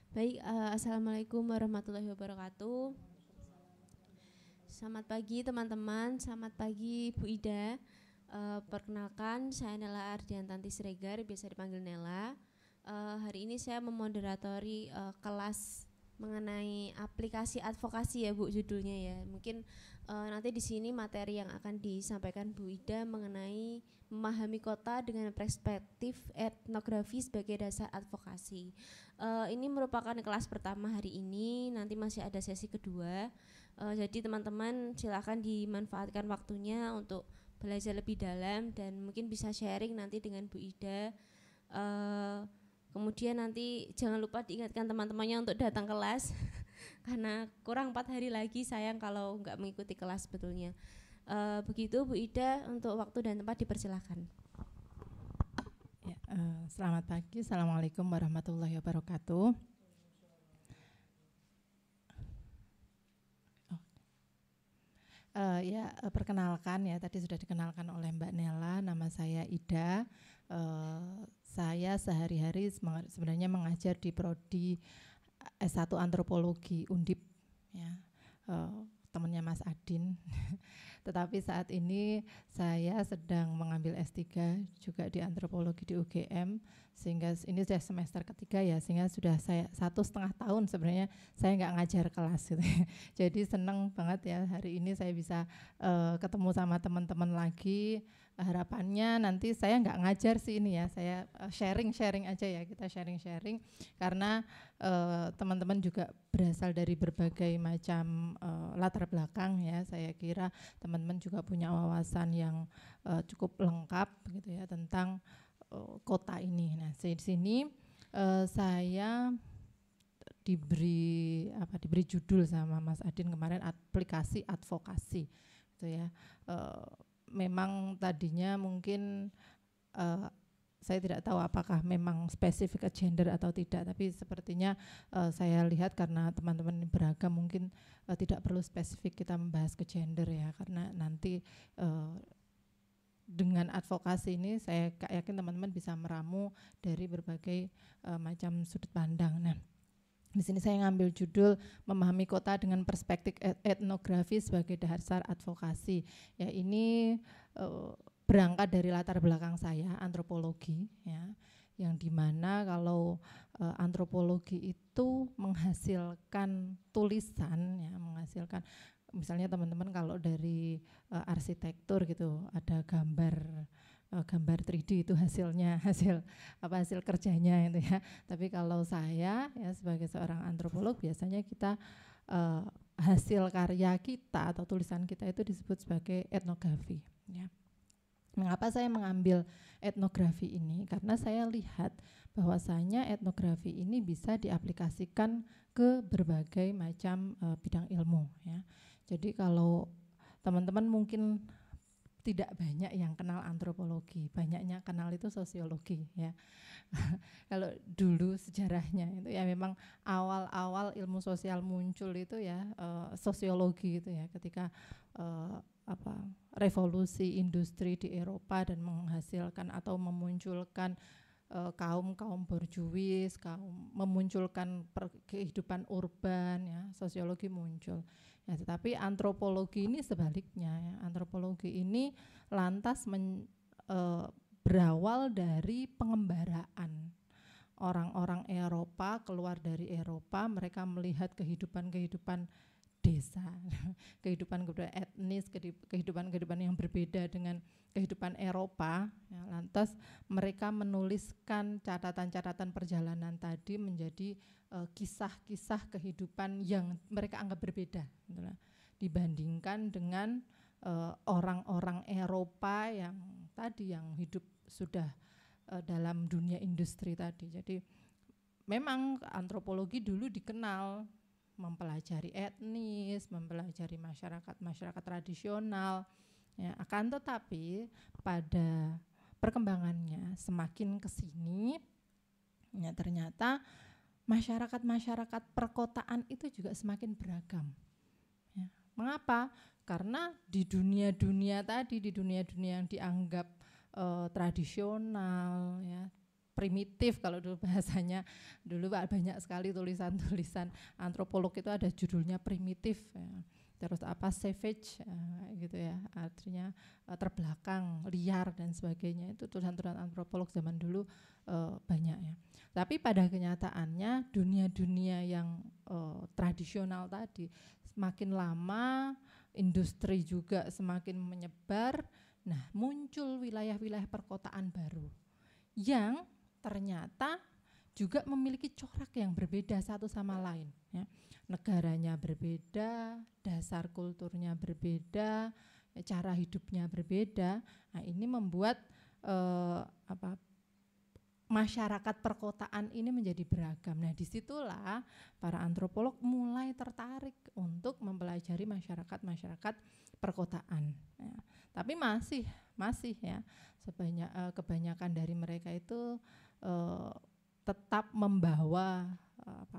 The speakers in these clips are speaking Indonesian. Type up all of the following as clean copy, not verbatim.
Baik, Assalamualaikum warahmatullahi wabarakatuh. Selamat pagi teman-teman, selamat pagi Bu Ida. Perkenalkan, saya Nela Ardiantanti Siregar, biasa dipanggil Nela. Hari ini saya memoderatori kelas mengenai aplikasi advokasi ya Bu, judulnya ya. Mungkin nanti di sini materi yang akan disampaikan Bu Ida mengenai memahami kota dengan perspektif etnografi sebagai dasar advokasi. Ini merupakan kelas pertama hari ini, nanti masih ada sesi kedua. Jadi teman-teman silakan dimanfaatkan waktunya untuk belajar lebih dalam dan mungkin bisa sharing nanti dengan Bu Ida. Kemudian nanti jangan lupa diingatkan teman-temannya untuk datang kelas karena kurang 4 hari lagi, sayang kalau nggak mengikuti kelas sebetulnya. Begitu Bu Ida, untuk waktu dan tempat dipersilahkan. Ya, selamat pagi, assalamualaikum warahmatullahi wabarakatuh. Perkenalkan ya, tadi sudah dikenalkan oleh Mbak Nela, nama saya Ida. Saya sehari-hari sebenarnya mengajar di prodi S1 Antropologi Undip, ya, temannya Mas Adin. Tetapi saat ini saya sedang mengambil S3 juga di antropologi di UGM, sehingga ini sudah semester ketiga ya, sehingga sudah saya 1,5 tahun sebenarnya saya nggak ngajar kelas gitu. Jadi seneng banget ya hari ini saya bisa ketemu sama teman-teman lagi. Harapannya nanti saya nggak ngajar sih ini ya, saya sharing aja ya, kita sharing karena teman-teman juga berasal dari berbagai macam latar belakang ya. Saya kira teman-teman juga punya wawasan yang cukup lengkap gitu ya tentang kota ini. Nah, di sini saya diberi judul sama Mas Adin kemarin, aplikasi advokasi gitu ya. Memang tadinya mungkin saya tidak tahu apakah memang spesifik ke gender atau tidak, tapi sepertinya saya lihat karena teman-teman beragam mungkin tidak perlu spesifik kita membahas ke gender ya, karena nanti dengan advokasi ini saya yakin teman-teman bisa meramu dari berbagai macam sudut pandang. Nah, di sini saya ngambil judul memahami kota dengan perspektif etnografi sebagai dasar advokasi. Ya, ini berangkat dari latar belakang saya antropologi ya, yang dimana kalau antropologi itu menghasilkan tulisan ya, menghasilkan misalnya teman-teman kalau dari arsitektur gitu ada gambar 3D itu hasil kerjanya itu ya. Tapi kalau saya ya sebagai seorang antropolog biasanya kita hasil karya kita atau tulisan kita itu disebut sebagai etnografi ya. Mengapa saya mengambil etnografi ini? Karena saya lihat bahwasanya etnografi ini bisa diaplikasikan ke berbagai macam bidang ilmu ya. Jadi kalau teman-teman mungkin tidak banyak yang kenal antropologi, banyaknya kenal itu sosiologi ya. Kalau dulu sejarahnya itu ya memang awal-awal ilmu sosial muncul itu ya sosiologi itu ya, ketika revolusi industri di Eropa dan menghasilkan atau memunculkan kaum borjuis, memunculkan kehidupan urban ya, sosiologi muncul. Ya, tetapi antropologi ini sebaliknya ya. Antropologi ini lantas berawal dari pengembaraan orang-orang Eropa, keluar dari Eropa, mereka melihat kehidupan desa, kehidupan etnis, kehidupan yang berbeda dengan kehidupan Eropa ya, lantas mereka menuliskan catatan-catatan perjalanan tadi menjadi kisah-kisah kehidupan yang mereka anggap berbeda gitu lah, dibandingkan dengan orang-orang Eropa yang tadi yang hidup sudah dalam dunia industri tadi. Jadi memang antropologi dulu dikenal mempelajari etnis, mempelajari masyarakat tradisional ya, akan tetapi pada perkembangannya semakin kesini ya, ternyata masyarakat perkotaan itu juga semakin beragam ya. Mengapa? Karena di dunia-dunia yang dianggap tradisional ya, primitif kalau dulu bahasanya. Dulu banyak sekali tulisan-tulisan antropolog itu ada judulnya primitif ya. Terus apa savage gitu ya, artinya terbelakang, liar dan sebagainya. Itu tulisan-tulisan antropolog zaman dulu banyak ya. Tapi pada kenyataannya dunia-dunia yang tradisional tadi semakin lama industri juga semakin menyebar. Nah, muncul wilayah-wilayah perkotaan baru yang ternyata juga memiliki corak yang berbeda satu sama lain ya. Negaranya berbeda, dasar kulturnya berbeda, cara hidupnya berbeda. Nah, ini membuat masyarakat perkotaan ini menjadi beragam. Nah, disitulah para antropolog mulai tertarik untuk mempelajari masyarakat perkotaan. Ya. Tapi masih ya, kebanyakan dari mereka itu tetap membawa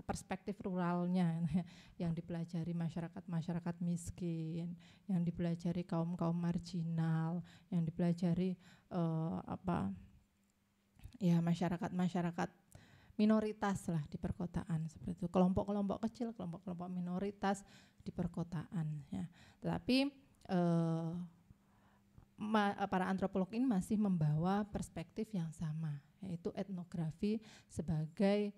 perspektif ruralnya yang dipelajari masyarakat miskin, yang dipelajari kaum marginal, yang dipelajari masyarakat minoritas lah di perkotaan, seperti itu, kelompok-kelompok kecil, kelompok-kelompok minoritas di perkotaan ya. Tetapi para antropolog ini masih membawa perspektif yang sama, yaitu etnografi sebagai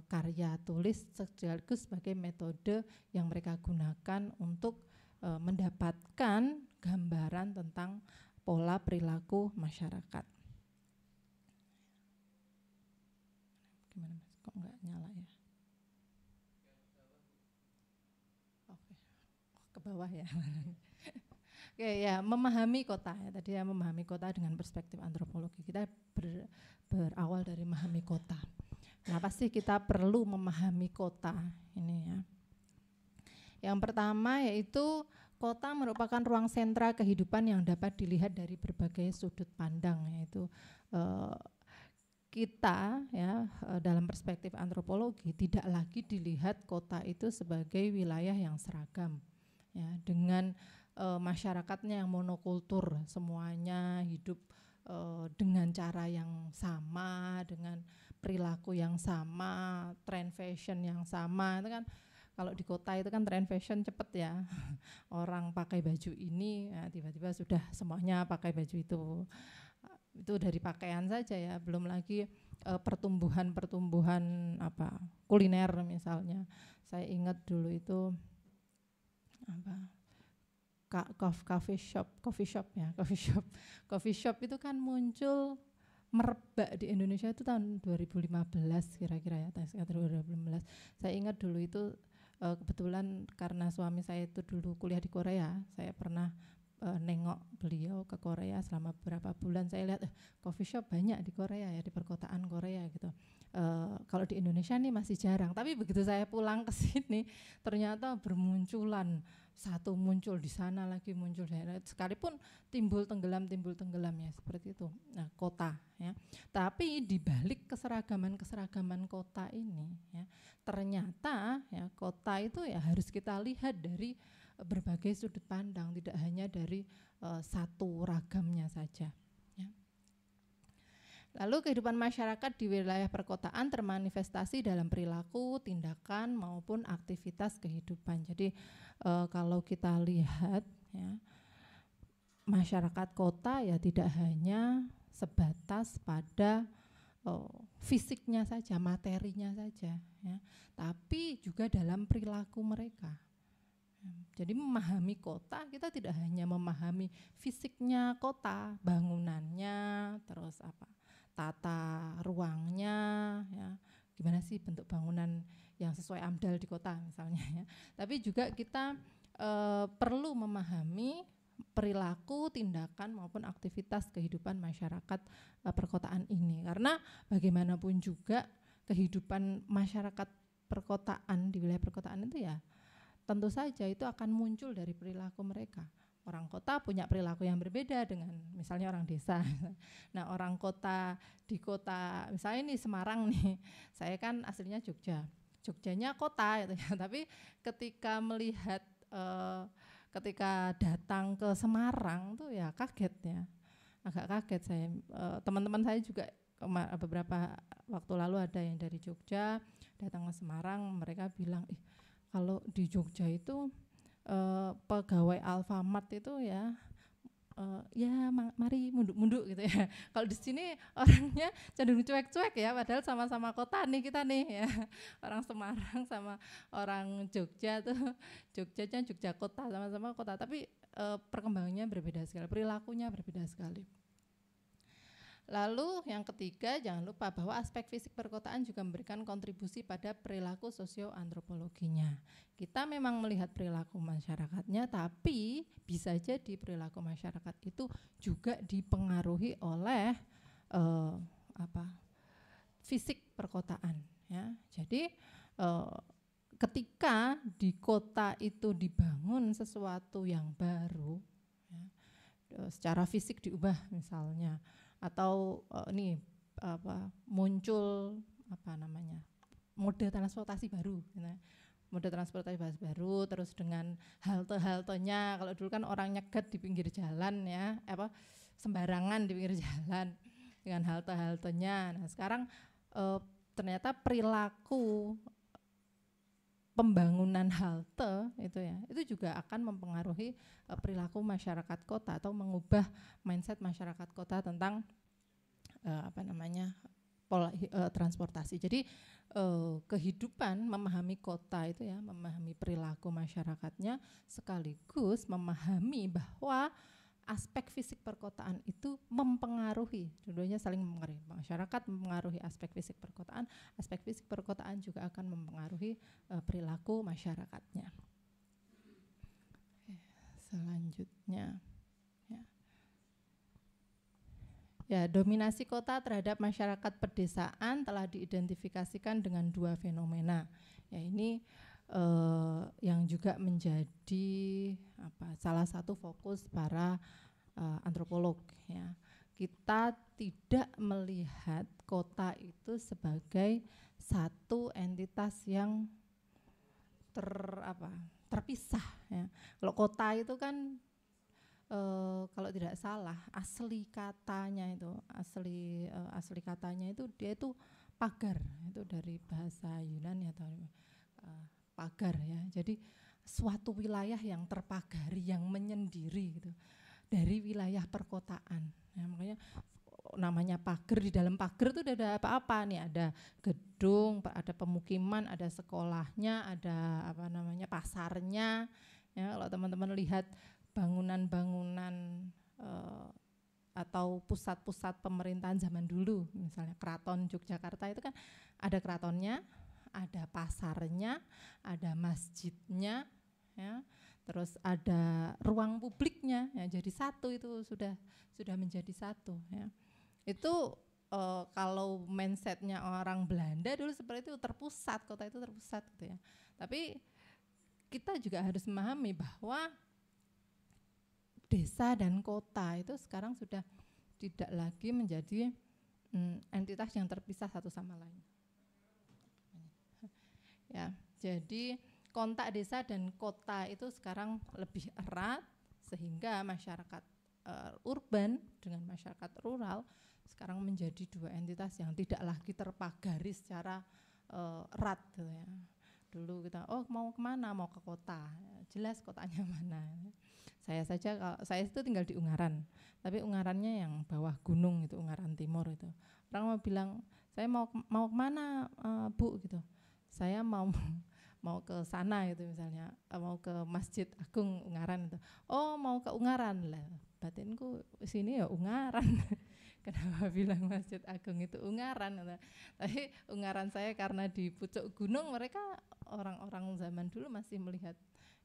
karya tulis sekaligus sebagai metode yang mereka gunakan untuk mendapatkan gambaran tentang pola perilaku masyarakat. Gimana Mas? Kok nggak nyala ya? Oke, ke bawah ya. Oke ya, memahami kota ya. Tadi ya, memahami kota dengan perspektif antropologi. Kita berawal dari memahami kota. Kenapa sih kita perlu memahami kota ini ya? Yang pertama yaitu kota merupakan ruang sentra kehidupan yang dapat dilihat dari berbagai sudut pandang, yaitu kita ya dalam perspektif antropologi tidak lagi dilihat kota itu sebagai wilayah yang seragam ya, dengan masyarakatnya yang monokultur, semuanya hidup dengan cara yang sama, dengan perilaku yang sama, tren fashion yang sama. Itu kan kalau di kota itu kan tren fashion cepet ya, orang pakai baju ini ya, tiba-tiba sudah semuanya pakai baju itu dari pakaian saja ya, belum lagi pertumbuhan kuliner misalnya. Saya ingat dulu itu coffee shop itu kan muncul merebak di Indonesia itu tahun 2015 kira-kira ya, sekitar 2015. Saya ingat dulu itu kebetulan karena suami saya itu dulu kuliah di Korea, saya pernah nengok beliau ke Korea selama beberapa bulan. Saya lihat coffee shop banyak di Korea ya, di perkotaan Korea gitu. Kalau di Indonesia nih masih jarang, tapi begitu saya pulang ke sini ternyata bermunculan, satu muncul di sana lagi muncul daerah, sekalipun timbul tenggelam ya, seperti itu. Nah, kota ya. Tapi di balik keseragaman kota ini ya, ternyata ya kota itu ya harus kita lihat dari berbagai sudut pandang, tidak hanya dari satu ragamnya saja ya. Lalu kehidupan masyarakat di wilayah perkotaan termanifestasi dalam perilaku, tindakan maupun aktivitas kehidupan. Jadi kalau kita lihat ya, masyarakat kota ya tidak hanya sebatas pada fisiknya saja, materinya saja ya, tapi juga dalam perilaku mereka. Jadi memahami kota, kita tidak hanya memahami fisiknya kota, bangunannya, terus tata ruangnya ya, gimana sih bentuk bangunan yang sesuai AMDAL di kota misalnya ya. Tapi juga kita perlu memahami perilaku, tindakan maupun aktivitas kehidupan masyarakat perkotaan ini, karena bagaimanapun juga kehidupan masyarakat perkotaan di wilayah perkotaan itu ya tentu saja itu akan muncul dari perilaku mereka. Orang kota punya perilaku yang berbeda dengan misalnya orang desa. Nah, orang kota di kota, misalnya ini Semarang nih, saya kan aslinya Jogjanya kota gitu ya, tapi ketika melihat ketika datang ke Semarang tuh ya kaget ya, agak kaget saya. Teman-teman saya juga beberapa waktu lalu ada yang dari Jogja datang ke Semarang, mereka bilang, kalau di Jogja itu pegawai Alfamart itu ya mari munduk-munduk gitu ya. Kalau di sini orangnya cenderung cuek-cuek ya, padahal sama-sama kota nih kita nih ya. Orang Semarang sama orang Jogja tuh, Jogja kota, sama-sama kota, tapi perkembangannya berbeda sekali, perilakunya berbeda sekali. Lalu yang ketiga, jangan lupa bahwa aspek fisik perkotaan juga memberikan kontribusi pada perilaku sosioantropologinya. Kita memang melihat perilaku masyarakatnya, tapi bisa jadi perilaku masyarakat itu juga dipengaruhi oleh fisik perkotaan. Ya. Jadi ketika di kota itu dibangun sesuatu yang baru, ya, secara fisik diubah misalnya, atau muncul mode transportasi baru, mode transportasi baru, terus dengan halte-haltenya, kalau dulu kan orang nyegat di pinggir jalan ya, sembarangan di pinggir jalan, dengan halte-haltenya. Nah sekarang ternyata perilaku pembangunan halte itu juga akan mempengaruhi perilaku masyarakat kota atau mengubah mindset masyarakat kota tentang pola transportasi. Jadi kehidupan memahami kota itu ya, memahami perilaku masyarakatnya, sekaligus memahami bahwa aspek fisik perkotaan itu mempengaruhi, dua-duanya saling mempengaruhi. Masyarakat mempengaruhi aspek fisik perkotaan juga akan mempengaruhi perilaku masyarakatnya. Selanjutnya, ya, dominasi kota terhadap masyarakat pedesaan telah diidentifikasikan dengan dua fenomena. Ya, ini yang juga menjadi salah satu fokus para antropolog. Ya. Kita tidak melihat kota itu sebagai satu entitas yang terpisah. Ya. Kalau kota itu kan kalau tidak salah asli katanya itu dia itu pagar, itu dari bahasa Yunani atau pagar ya. Jadi suatu wilayah yang terpagari, yang menyendiri gitu dari wilayah perkotaan. Ya, makanya namanya pagar. Di dalam pagar itu ada apa-apa nih, ada gedung, ada pemukiman, ada sekolahnya, ada pasarnya. Ya, kalau teman-teman lihat bangunan-bangunan atau pusat-pusat pemerintahan zaman dulu, misalnya Keraton Yogyakarta itu kan ada keratonnya, ada pasarnya, ada masjidnya, ya, terus ada ruang publiknya, ya, jadi satu, itu sudah menjadi satu. Ya. Itu kalau mindsetnya orang Belanda dulu seperti itu, terpusat, kota itu terpusat gitu ya. Tapi kita juga harus memahami bahwa desa dan kota itu sekarang sudah tidak lagi menjadi entitas yang terpisah satu sama lain. Ya, jadi kontak desa dan kota itu sekarang lebih erat, sehingga masyarakat urban dengan masyarakat rural sekarang menjadi dua entitas yang tidak lagi terpagari secara erat gitu ya. Dulu kita mau kemana, mau ke kota, jelas kotanya mana. Saya itu tinggal di Ungaran, tapi Ungarannya yang bawah gunung itu, Ungaran Timur itu. Orang mau bilang, saya mau kemana Bu gitu. Saya mau ke sana gitu misalnya, mau ke Masjid Agung Ungaran itu. Oh, mau ke Ungaran lah. Batinku sini ya Ungaran. Kenapa bilang Masjid Agung itu Ungaran? Tapi Ungaran saya karena di pucuk gunung, mereka orang-orang zaman dulu masih melihat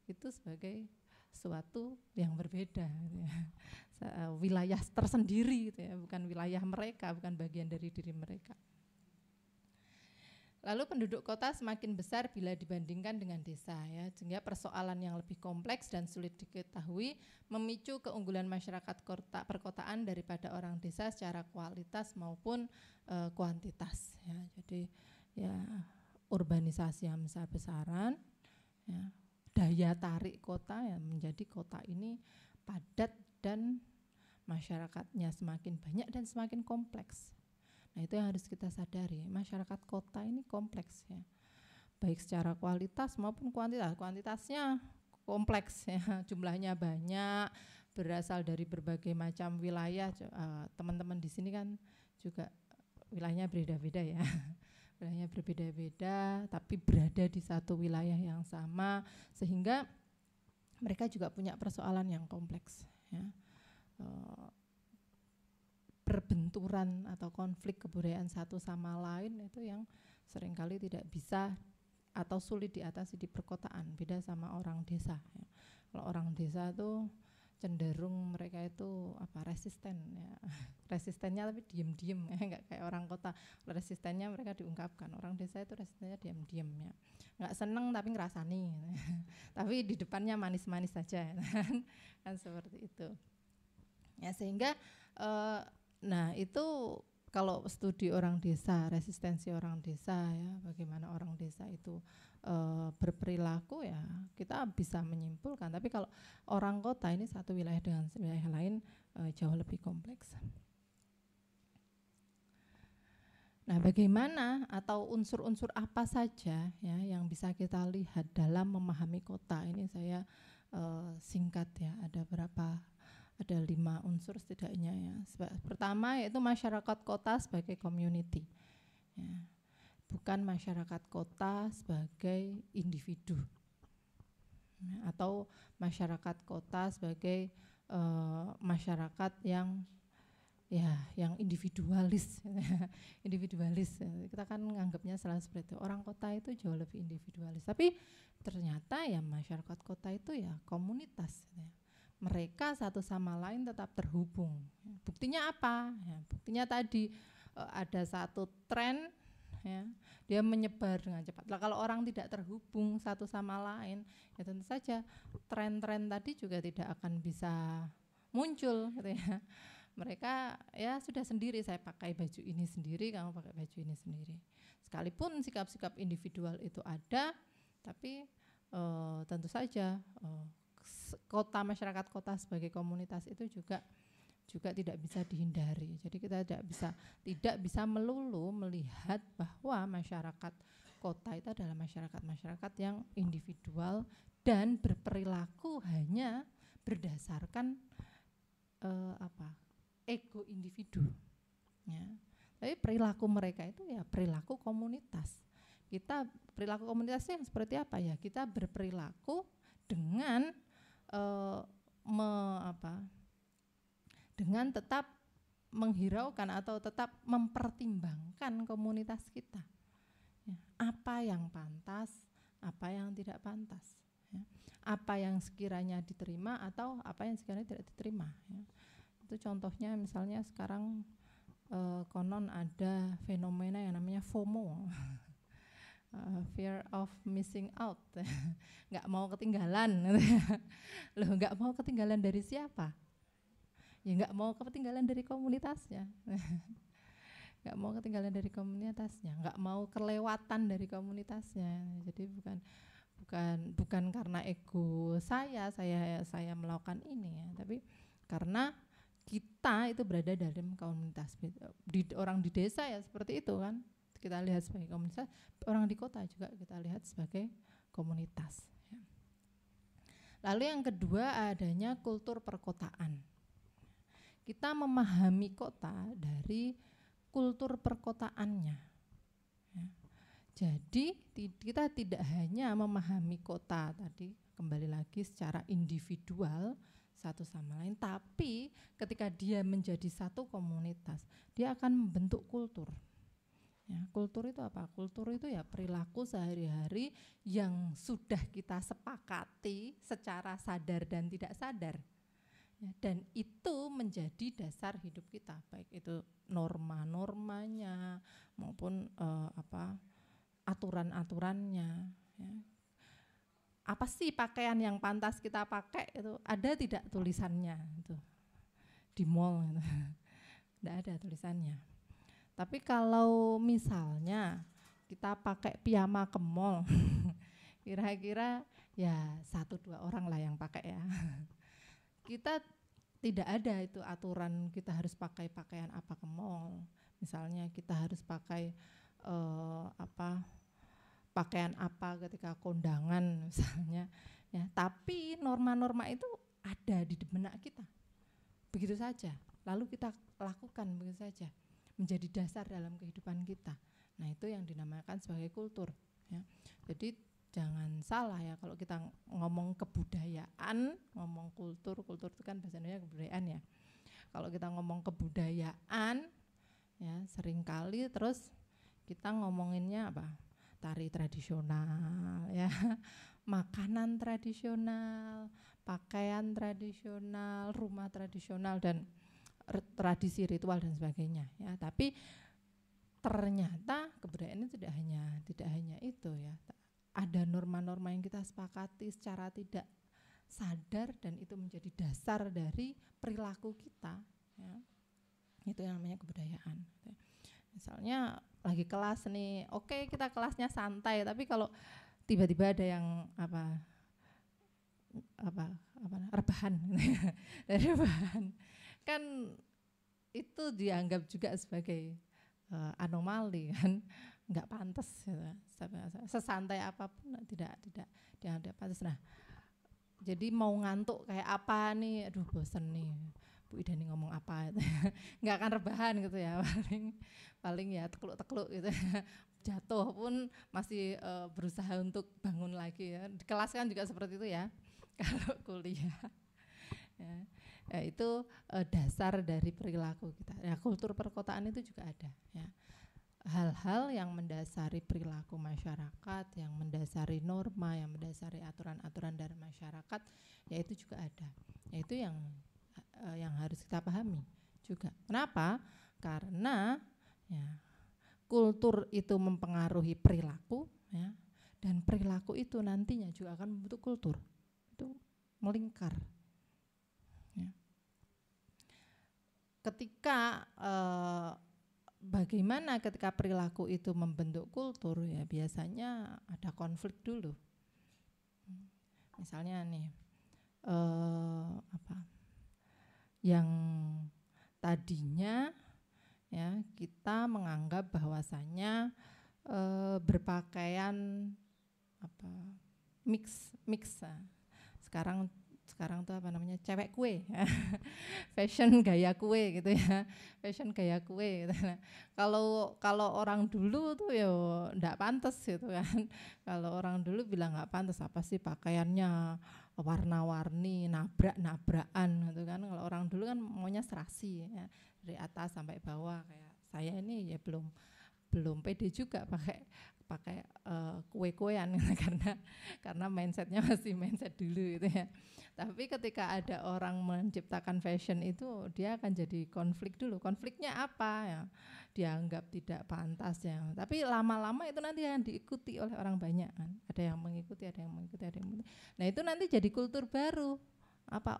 itu sebagai suatu yang berbeda, gitu ya. Wilayah tersendiri gitu ya, bukan wilayah mereka, bukan bagian dari diri mereka. Lalu penduduk kota semakin besar bila dibandingkan dengan desa ya, sehingga persoalan yang lebih kompleks dan sulit diketahui memicu keunggulan masyarakat perkotaan daripada orang desa secara kualitas maupun kuantitas ya. Jadi ya urbanisasi yang besar-besaran ya, daya tarik kota ya, menjadi kota ini padat dan masyarakatnya semakin banyak dan semakin kompleks. Nah, itu yang harus kita sadari. Masyarakat kota ini kompleks ya, baik secara kualitas maupun kuantitas. Kuantitasnya kompleks ya, jumlahnya banyak, berasal dari berbagai macam wilayah. Teman-teman di sini kan juga wilayahnya berbeda-beda ya. Wilayahnya berbeda-beda, tapi berada di satu wilayah yang sama, sehingga mereka juga punya persoalan yang kompleks ya. Perbenturan atau konflik kebudayaan satu sama lain itu yang seringkali tidak bisa atau sulit diatasi di perkotaan. Beda sama orang desa ya. Kalau orang desa itu cenderung mereka itu resisten ya. Resistennya tapi diem-diem ya, nggak kayak orang kota. Resistennya mereka diungkapkan. Orang desa itu resistennya diam-diam ya, nggak seneng tapi ngerasani tapi di depannya manis-manis saja kan seperti itu ya. Sehingga nah itu kalau studi orang desa, resistensi orang desa ya, bagaimana orang desa itu berperilaku ya, kita bisa menyimpulkan. Tapi kalau orang kota ini satu wilayah dengan wilayah lain jauh lebih kompleks. Nah, bagaimana atau unsur-unsur apa saja ya yang bisa kita lihat dalam memahami kota? Ini saya singkat ya, ada 5 unsur setidaknya ya. Pertama yaitu masyarakat kota sebagai community ya. Bukan masyarakat kota sebagai individu ya, atau masyarakat kota sebagai masyarakat yang individualis individualis. Kita kan menganggapnya selalu seperti itu. Orang kota itu jauh lebih individualis, tapi ternyata ya masyarakat kota itu ya komunitas ya. Mereka satu sama lain tetap terhubung. Buktinya apa? Ya, buktinya tadi ada satu tren ya, dia menyebar dengan cepat. Nah, kalau orang tidak terhubung satu sama lain, ya tentu saja tren-tren tadi juga tidak akan bisa muncul gitu ya. Mereka ya sudah sendiri, saya pakai baju ini sendiri, kamu pakai baju ini sendiri. Sekalipun sikap-sikap individual itu ada, tapi tentu saja kota, masyarakat kota sebagai komunitas itu juga tidak bisa dihindari. Jadi kita tidak bisa melulu melihat bahwa masyarakat kota itu adalah masyarakat yang individual dan berperilaku hanya berdasarkan ego individu ya. Tapi perilaku mereka itu ya perilaku komunitas. Kita perilaku komunitasnya yang seperti apa ya? Kita berperilaku dengan dengan tetap menghiraukan atau tetap mempertimbangkan komunitas kita ya. Apa yang pantas, apa yang tidak pantas ya. Apa yang sekiranya diterima atau apa yang sekiranya tidak diterima ya. Itu contohnya misalnya sekarang konon ada fenomena yang namanya FOMO fear of missing out nggak mau ketinggalan loh, nggak mau ketinggalan dari siapa? Ya nggak mau ketinggalan dari komunitasnya nggak mau ketinggalan dari komunitasnya, nggak mau kelewatan dari komunitasnya. Jadi bukan karena ego saya melakukan ini ya, tapi karena kita itu berada dalam komunitas. Orang di desa ya seperti itu kan, kita lihat sebagai komunitas. Orang di kota juga kita lihat sebagai komunitas ya. Lalu yang kedua adanya kultur perkotaan. Kita memahami kota dari kultur perkotaannya ya. Jadi kita tidak hanya memahami kota tadi kembali lagi secara individual satu sama lain, tapi ketika dia menjadi satu komunitas, dia akan membentuk kultur. Ya, kultur itu apa? Kultur itu ya perilaku sehari-hari yang sudah kita sepakati secara sadar dan tidak sadar. Ya, dan itu menjadi dasar hidup kita, baik itu norma-normanya maupun aturan-aturannya. Ya. Apa sih pakaian yang pantas kita pakai itu? Ada tidak tulisannya itu di mall? Gitu. Tidak ada tulisannya. Tapi kalau misalnya kita pakai piyama ke mall, kira-kira ya 1-2 orang lah yang pakai ya. Kita tidak ada itu aturan kita harus pakai pakaian apa ke mall. Misalnya kita harus pakai pakaian apa ketika kondangan misalnya, ya. Tapi norma-norma itu ada di benak kita, begitu saja. Lalu kita lakukan begitu saja, menjadi dasar dalam kehidupan kita. Nah, itu yang dinamakan sebagai kultur, ya. Jadi jangan salah ya kalau kita ngomong kebudayaan, ngomong kultur itu kan bahasa Indonesia kebudayaan ya. Kalau kita ngomong kebudayaan, ya seringkali terus kita ngomonginnya apa? Tari tradisional, ya, makanan tradisional, pakaian tradisional, rumah tradisional dan tradisi ritual dan sebagainya, ya. Tapi ternyata kebudayaan itu tidak hanya itu, ya. Ada norma-norma yang kita sepakati secara tidak sadar dan itu menjadi dasar dari perilaku kita, ya. Itu yang namanya kebudayaan. Misalnya lagi kelas nih, oke, kita kelasnya santai, tapi kalau tiba-tiba ada yang rebahan kan itu dianggap juga sebagai anomali kan, nggak pantas, ya. Sesantai apapun tidak dianggap pantas. Nah, jadi mau ngantuk kayak apa nih, aduh bosen nih Bu Ida nih ngomong apa, nggak akan rebahan gitu ya, paling ya tekluk-tekluk gitu, jatuh pun masih berusaha untuk bangun lagi, ya. Di kelas kan juga seperti itu ya, kalau kuliah, ya itu dasar dari perilaku kita. Ya, kultur perkotaan itu juga ada, ya. Hal-hal yang mendasari perilaku masyarakat, yang mendasari norma, yang mendasari aturan-aturan dari masyarakat, ya itu juga ada. Ya itu yang harus kita pahami juga. Kenapa? Karena ya, kultur itu mempengaruhi perilaku, ya, dan perilaku itu nantinya juga akan membentuk kultur. Itu melingkar. Ya. Ketika bagaimana ketika perilaku itu membentuk kultur, ya biasanya ada konflik dulu. Misalnya nih, yang tadinya ya kita menganggap bahwasannya berpakaian mix, sekarang tuh cewek kue, fashion gaya kue gitu ya, fashion gaya kue gitu. Kalau orang dulu tuh ya nggak pantas gitu kan, kalau orang dulu bilang nggak pantas, apa sih pakaiannya warna-warni, nabrak-nabrakan gitu kan. Kalau orang dulu kan maunya serasi, ya, dari atas sampai bawah. Kayak saya ini ya belum pede juga pakai kue-kuean karena mindsetnya masih mindset dulu gitu ya. Tapi ketika ada orang menciptakan fashion itu, dia akan jadi konflik dulu. Konfliknya apa ya? Dianggap tidak pantas ya. Tapi lama-lama itu nanti akan diikuti oleh orang banyak kan. Ada yang mengikuti. Nah, itu nanti jadi kultur baru.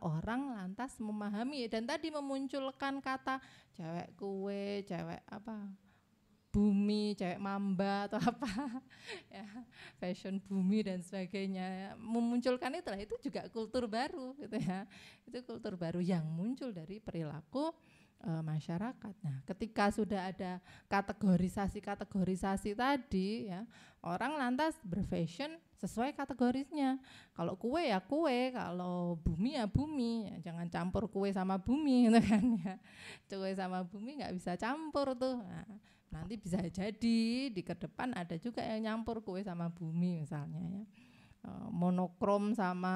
Orang lantas memahami dan tadi memunculkan kata cewek kue, cewek bumi, cewek mamba atau ya, fashion bumi dan sebagainya, memunculkan itu juga kultur baru gitu ya. Itu kultur baru yang muncul dari perilaku masyarakat. Nah, ketika sudah ada kategorisasi tadi ya, orang lantas berfashion sesuai kategorinya. Kalau kue ya kue, kalau bumi ya bumi, ya, jangan campur kue sama bumi gitu kan ya. Kue sama bumi nggak bisa campur tuh. Nah, nanti bisa jadi di ke depan ada juga yang nyampur kue sama bumi misalnya ya. Monokrom sama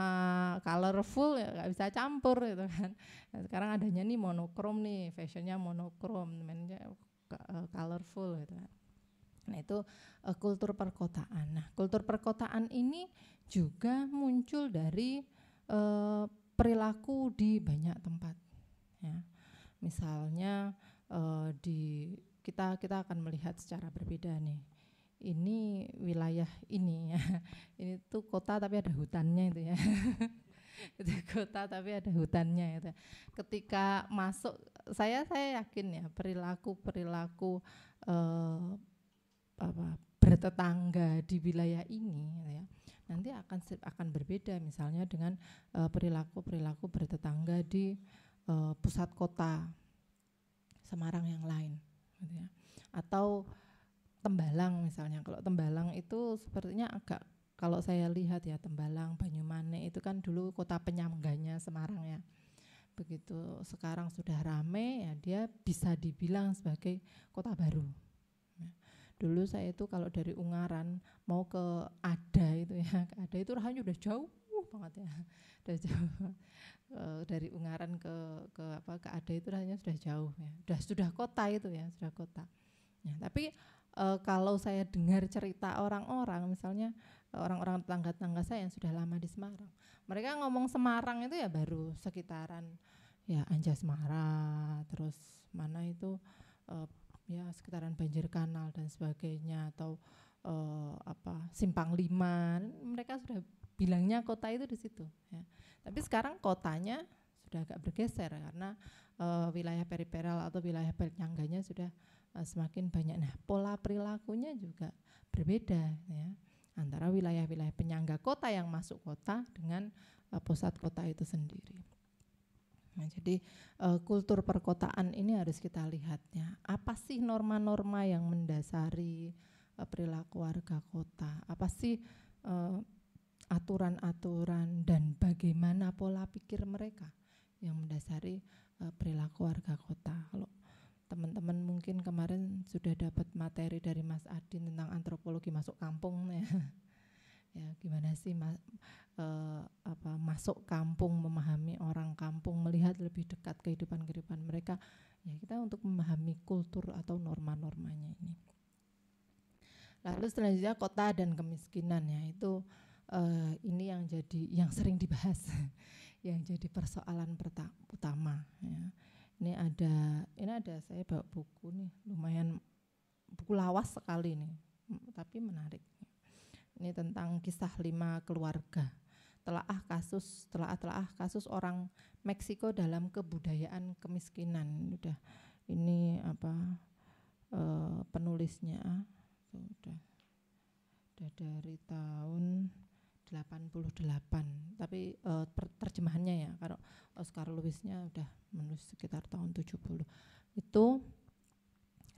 colorful ya nggak bisa campur gitu kan. Nah, sekarang adanya nih monokrom nih, fashionnya monokrom, colorful gitu kan. Nah, itu kultur perkotaan. Nah, kultur perkotaan ini juga muncul dari perilaku di banyak tempat ya. Misalnya kita akan melihat secara berbeda nih. Ini wilayah ini ya. Ini tuh kota tapi ada hutannya itu ya. Itu kota tapi ada hutannya itu. Ketika masuk, saya yakin ya perilaku bertetangga di wilayah ini ya, nanti akan berbeda misalnya dengan perilaku bertetangga di pusat kota Semarang yang lain gitu ya. Atau Tembalang misalnya, kalau Tembalang itu sepertinya agak, kalau saya lihat ya, Tembalang, Banyumane itu kan dulu kota penyangganya Semarang ya. Begitu sekarang sudah rame ya, dia bisa dibilang sebagai kota baru. Ya. Dulu saya itu kalau dari Ungaran mau ke Ada itu ya, ke Ada itu rasanya udah jauh banget ya, udah jauh. Dari Ungaran ke Ada itu rasanya sudah jauh ya, sudah kota itu ya, sudah kota. Ya, tapi kalau saya dengar cerita orang-orang, misalnya orang-orang tetangga-tetangga saya yang sudah lama di Semarang, mereka ngomong Semarang itu ya baru sekitaran ya Anjasmara, terus mana itu ya sekitaran Banjir Kanal dan sebagainya, atau Simpang 5, mereka sudah bilangnya kota itu di situ ya. Tapi sekarang kotanya sudah agak bergeser karena wilayah periferal atau wilayah penyangganya sudah semakin banyak. Nah, pola perilakunya juga berbeda ya, antara wilayah-wilayah penyangga kota yang masuk kota dengan pusat kota itu sendiri. Nah, jadi kultur perkotaan ini harus kita lihat ya. Apa sih norma-norma yang mendasari perilaku warga kota? Apa sih aturan-aturan dan bagaimana pola pikir mereka yang mendasari perilaku warga kota? Kalau teman-teman mungkin kemarin sudah dapat materi dari Mas Adin tentang antropologi masuk kampung ya. Ya, gimana sih masuk kampung, memahami orang kampung, melihat lebih dekat kehidupan mereka. Ya, kita untuk memahami kultur atau norma-normanya ini. Lalu selanjutnya kota dan kemiskinan ya, itu ini yang sering dibahas, yang jadi persoalan utama ya. Ini ada saya bawa buku nih, lumayan buku lawas sekali nih, tapi menarik. Ini tentang kisah 5 keluarga. Telaah kasus orang Meksiko dalam kebudayaan kemiskinan. Ini penulisnya sudah dari tahun 88, tapi terjemahannya ya, kalau Oscar Lewis-nya udah menulis sekitar tahun 70. Itu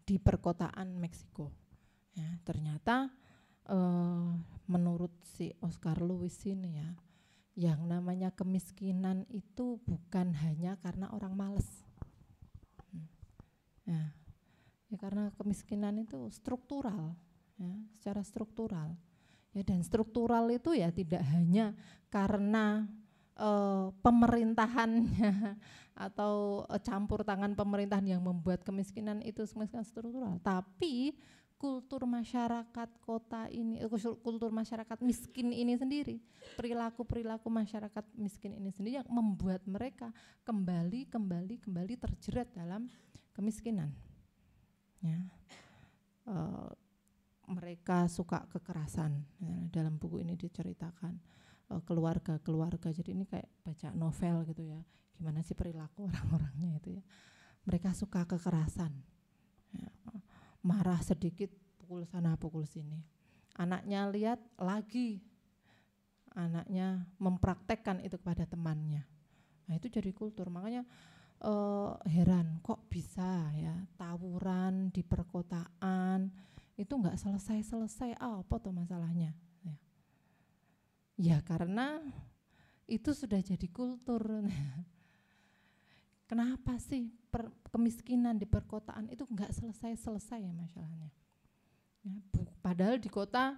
di perkotaan Meksiko ya. Ternyata menurut si Oscar Lewis ini ya, yang namanya kemiskinan itu bukan hanya karena orang malas. Ya, karena kemiskinan itu struktural ya, secara struktural. Ya, dan struktural itu ya tidak hanya karena pemerintahannya atau campur tangan pemerintahan yang membuat kemiskinan itu kemiskinan struktural, tapi kultur masyarakat kota ini, kultur masyarakat miskin ini sendiri, perilaku masyarakat miskin ini sendiri yang membuat mereka kembali terjerat dalam kemiskinan. Ya. Mereka suka kekerasan ya, dalam buku ini diceritakan keluarga. Jadi ini kayak baca novel gitu ya, gimana sih perilaku orang-orangnya itu ya. Mereka suka kekerasan ya, marah sedikit pukul sana pukul sini. Anaknya lihat lagi, anaknya mempraktekkan itu kepada temannya. Nah, itu jadi kultur. Makanya heran kok bisa ya tawuran di perkotaan itu enggak selesai apa tuh masalahnya ya. Ya karena itu sudah jadi kultur. Kenapa sih kemiskinan di perkotaan itu enggak selesai ya masalahnya ya, padahal di kota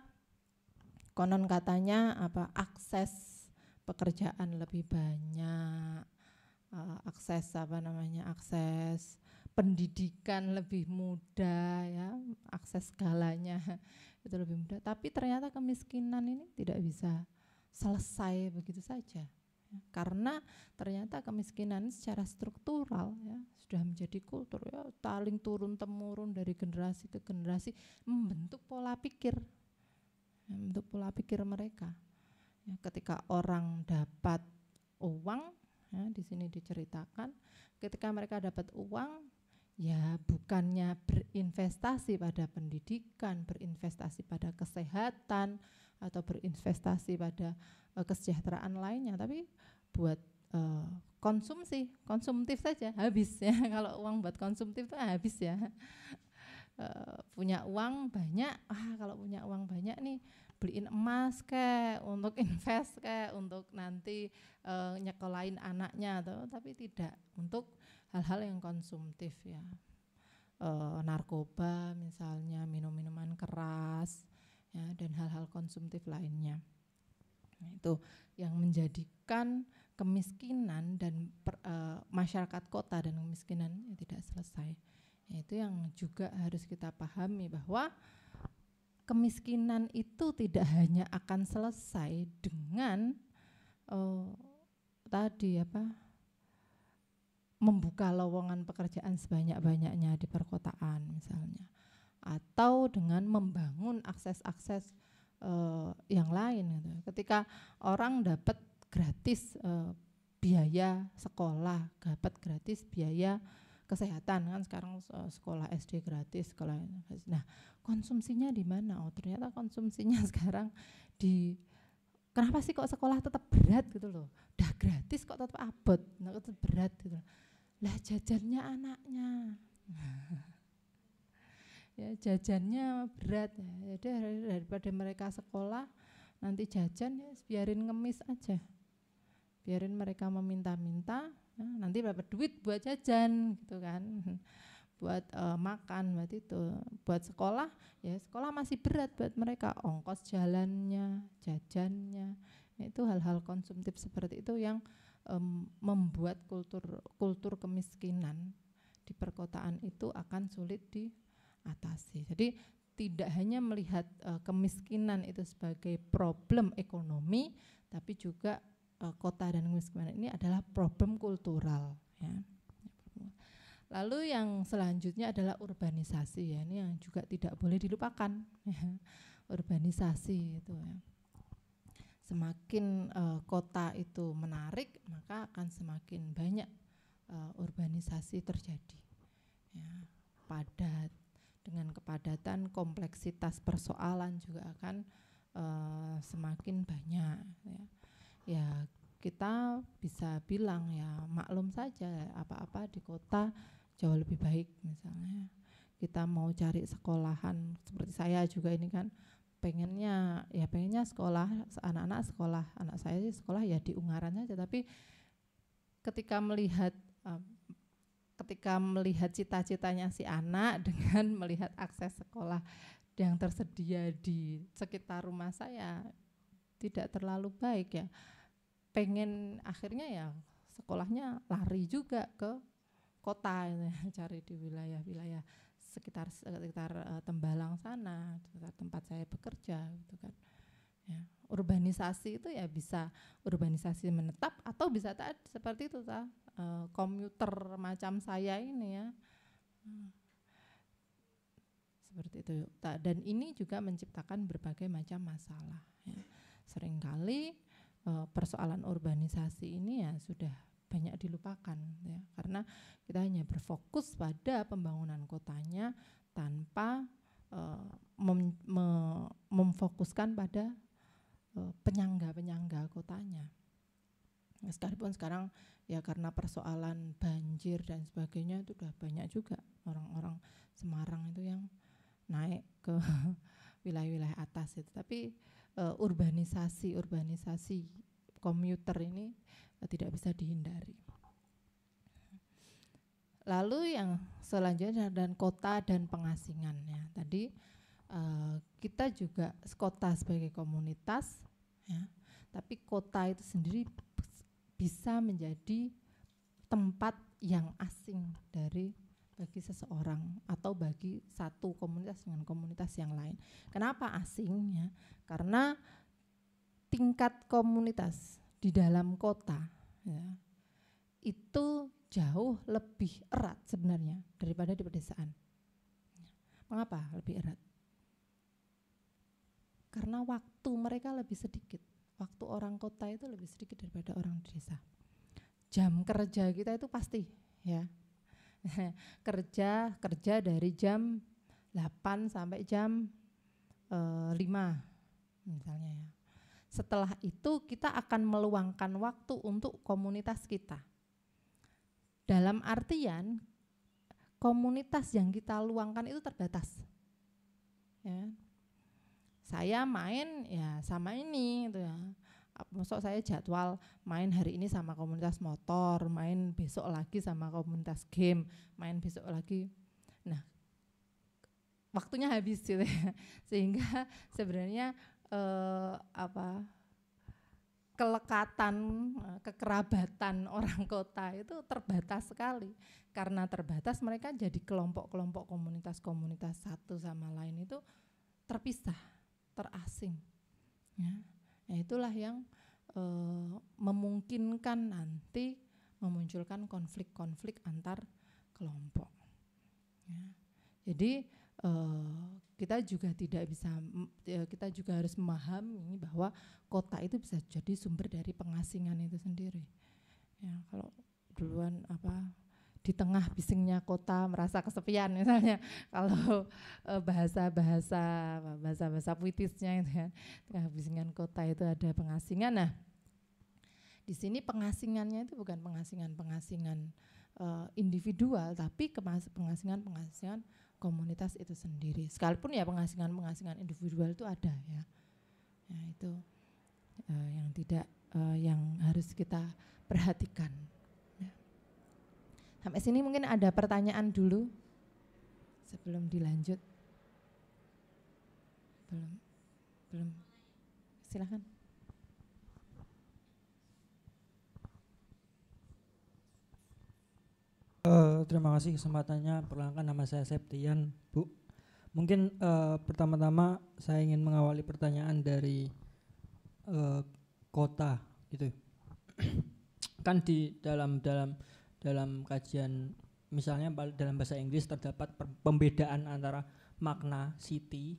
konon katanya akses pekerjaan lebih banyak, akses pendidikan lebih mudah ya, akses segalanya itu lebih mudah. Tapi ternyata kemiskinan ini tidak bisa selesai begitu saja ya, karena ternyata kemiskinan secara struktural ya sudah menjadi kultur ya, saling turun temurun dari generasi ke generasi, membentuk pola pikir mereka ya. Ketika orang dapat uang ya, di sini diceritakan ketika mereka dapat uang ya bukannya berinvestasi pada pendidikan, berinvestasi pada kesehatan atau berinvestasi pada kesejahteraan lainnya, tapi buat konsumtif saja habis ya. Kalau uang buat konsumtif itu habis ya. punya uang banyak, kalau punya uang banyak nih beliin emas kayak untuk invest kayak untuk nanti nyekolahin anaknya tapi tidak untuk hal-hal yang konsumtif ya. Narkoba misalnya, minum-minuman keras ya, dan hal-hal konsumtif lainnya. Nah, itu yang menjadikan kemiskinan dan masyarakat kota dan kemiskinan tidak selesai. Ya, itu yang juga harus kita pahami bahwa kemiskinan itu tidak hanya akan selesai dengan membuka lowongan pekerjaan sebanyak-banyaknya di perkotaan misalnya, atau dengan membangun akses-akses yang lain gitu. Ketika orang dapat gratis biaya sekolah, dapat gratis biaya kesehatan kan sekarang sekolah SD gratis, sekolah. Nah, konsumsinya di mana? Oh, ternyata konsumsinya sekarang kenapa sih kok sekolah tetap berat gitu loh? Udah gratis kok tetap abot, tetap berat gitu. Lah jajannya anaknya. Ya jajannya berat ya. Jadi daripada mereka sekolah nanti jajan ya biarin ngemis aja. Biarin mereka meminta-minta, nanti dapat duit buat jajan gitu kan. Buat makan buat itu. Buat sekolah ya sekolah masih berat buat mereka, ongkos jalannya, jajannya. Itu hal-hal konsumtif seperti itu yang membuat kultur kemiskinan di perkotaan itu akan sulit diatasi. Jadi tidak hanya melihat kemiskinan itu sebagai problem ekonomi, tapi juga kota dan kemiskinan ini adalah problem kultural. Ya. Lalu yang selanjutnya adalah urbanisasi ya, ini yang juga tidak boleh dilupakan. Ya. Urbanisasi itu ya. Semakin kota itu menarik, maka akan semakin banyak urbanisasi terjadi. Ya, padat, dengan kepadatan kompleksitas persoalan juga akan semakin banyak. Ya, kita bisa bilang ya maklum saja apa-apa di kota jauh lebih baik misalnya. Kita mau cari sekolahan seperti saya juga ini kan. Pengennya sekolah anak-anak sekolah, anak saya sih sekolah ya di Ungaran saja, tapi ketika melihat cita-citanya si anak dengan melihat akses sekolah yang tersedia di sekitar rumah saya tidak terlalu baik ya, pengen akhirnya ya sekolahnya lari juga ke kota ya, cari di wilayah-wilayah sekitar Tembalang sana, sekitar tempat saya bekerja gitu kan. Ya, urbanisasi itu ya bisa urbanisasi menetap atau bisa seperti itu komuter macam saya ini ya. Seperti itu. Dan ini juga menciptakan berbagai macam masalah ya. Seringkali persoalan urbanisasi ini ya sudah banyak dilupakan ya, karena kita hanya berfokus pada pembangunan kotanya tanpa memfokuskan pada penyangga-penyangga kotanya. Sekalipun sekarang ya karena persoalan banjir dan sebagainya itu udah banyak juga orang-orang Semarang itu yang naik ke wilayah-wilayah atas itu, tapi urbanisasi komuter ini tidak bisa dihindari. Lalu yang selanjutnya dan kota dan pengasingan ya. Tadi kita juga kota sebagai komunitas ya, tapi kota itu sendiri bisa menjadi tempat yang asing bagi seseorang atau bagi satu komunitas dengan komunitas yang lain. Kenapa asing ya? Karena tingkat komunitas di dalam kota ya, itu jauh lebih erat sebenarnya daripada di pedesaan. Mengapa lebih erat? Karena waktu mereka lebih sedikit. Waktu orang kota itu lebih sedikit daripada orang di desa. Jam kerja kita itu pasti ya. kerja dari jam 8 sampai jam 5 misalnya ya. Setelah itu kita akan meluangkan waktu untuk komunitas kita. Dalam artian komunitas yang kita luangkan itu terbatas. Ya. Saya main ya sama ini gitu ya. Masuk saya jadwal main hari ini sama komunitas motor, main besok lagi sama komunitas game, main besok lagi. Nah, waktunya habis gitu ya. Sehingga sebenarnya kelekatan, kekerabatan orang kota itu terbatas sekali. Karena terbatas mereka jadi kelompok-kelompok komunitas-komunitas satu sama lain itu terpisah, terasing. Ya. Nah, itulah yang memungkinkan nanti memunculkan konflik-konflik antar kelompok. Ya. Jadi kita juga tidak bisa, kita juga harus memahami bahwa kota itu bisa jadi sumber dari pengasingan itu sendiri. Ya, kalau duluan di tengah bisingnya kota merasa kesepian misalnya, kalau bahasa puitisnya itu kan, tengah bisingan kota itu ada pengasingan. Nah, di sini pengasingannya itu bukan pengasingan individual, tapi pengasingan komunitas itu sendiri. Sekalipun ya pengasingan individual itu ada ya. Ya itu yang tidak yang harus kita perhatikan. Ya. Sampai sini mungkin ada pertanyaan dulu sebelum dilanjut. Belum. Silakan. Terima kasih kesempatannya. Perkenalkan, nama saya Septian, Bu. Mungkin pertama-tama saya ingin mengawali pertanyaan dari kota gitu. Kan di dalam kajian misalnya dalam bahasa Inggris terdapat pembedaan antara makna city,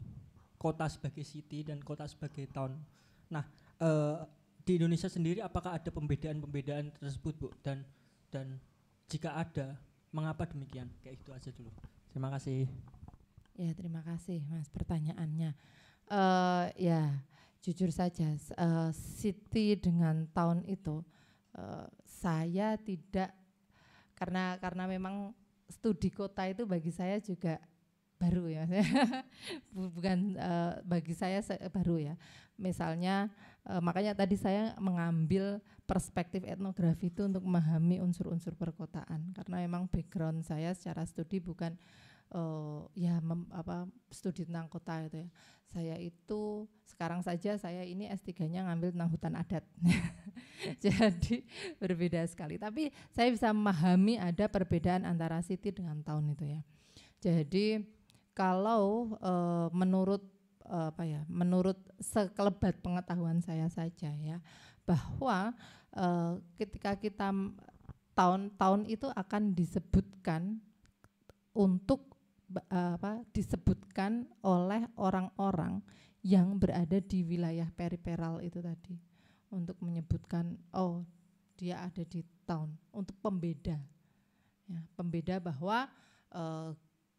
kota sebagai city dan kota sebagai town. Nah, di Indonesia sendiri apakah ada pembedaan tersebut, Bu? Dan jika ada, mengapa demikian? Kayak itu aja dulu. Terima kasih. Ya, terima kasih Mas pertanyaannya. Ya, jujur saja, city dengan town itu saya tidak, karena memang studi kota itu bagi saya juga baru ya. Bukan bagi saya baru ya. Misalnya makanya tadi saya mengambil perspektif etnografi itu untuk memahami unsur-unsur perkotaan, karena memang background saya secara studi bukan studi tentang kota itu ya. Saya itu sekarang saja saya ini S3-nya ngambil tentang hutan adat. Jadi berbeda sekali, tapi saya bisa memahami ada perbedaan antara city dengan town itu ya. Jadi kalau menurut sekelebat pengetahuan saya saja ya, bahwa ketika kita tahun itu akan disebutkan disebutkan oleh orang-orang yang berada di wilayah periferal itu tadi, untuk menyebutkan dia ada di town, untuk pembeda ya, pembeda bahwa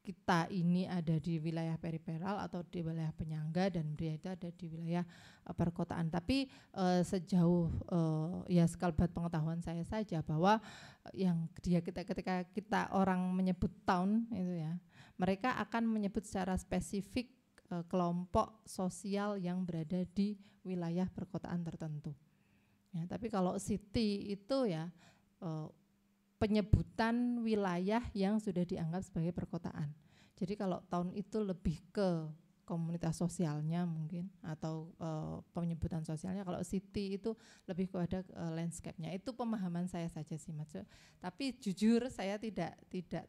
kita ini ada di wilayah periferal atau di wilayah penyangga dan dia itu ada di wilayah perkotaan. Tapi sejauh ya sekelebat pengetahuan saya saja bahwa yang ketika kita orang menyebut town itu ya, mereka akan menyebut secara spesifik kelompok sosial yang berada di wilayah perkotaan tertentu. Ya, tapi kalau city itu ya penyebutan wilayah yang sudah dianggap sebagai perkotaan. Jadi kalau town itu lebih ke komunitas sosialnya mungkin, atau penyebutan sosialnya. Kalau city itu lebih kepada landscape-nya. Itu pemahaman saya saja sih Mas. Tapi jujur saya tidak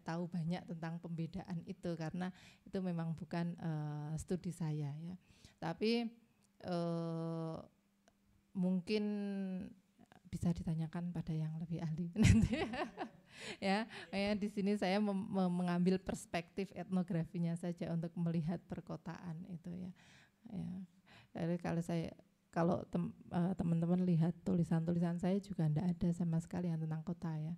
tahu banyak tentang pembedaan itu, karena itu memang bukan studi saya ya. Tapi mungkin bisa ditanyakan pada yang lebih ahli nanti. Ya, di sini saya mengambil perspektif etnografinya saja untuk melihat perkotaan itu ya. Jadi kalau teman-teman lihat tulisan-tulisan saya juga tidak ada sama sekali yang tentang kota ya.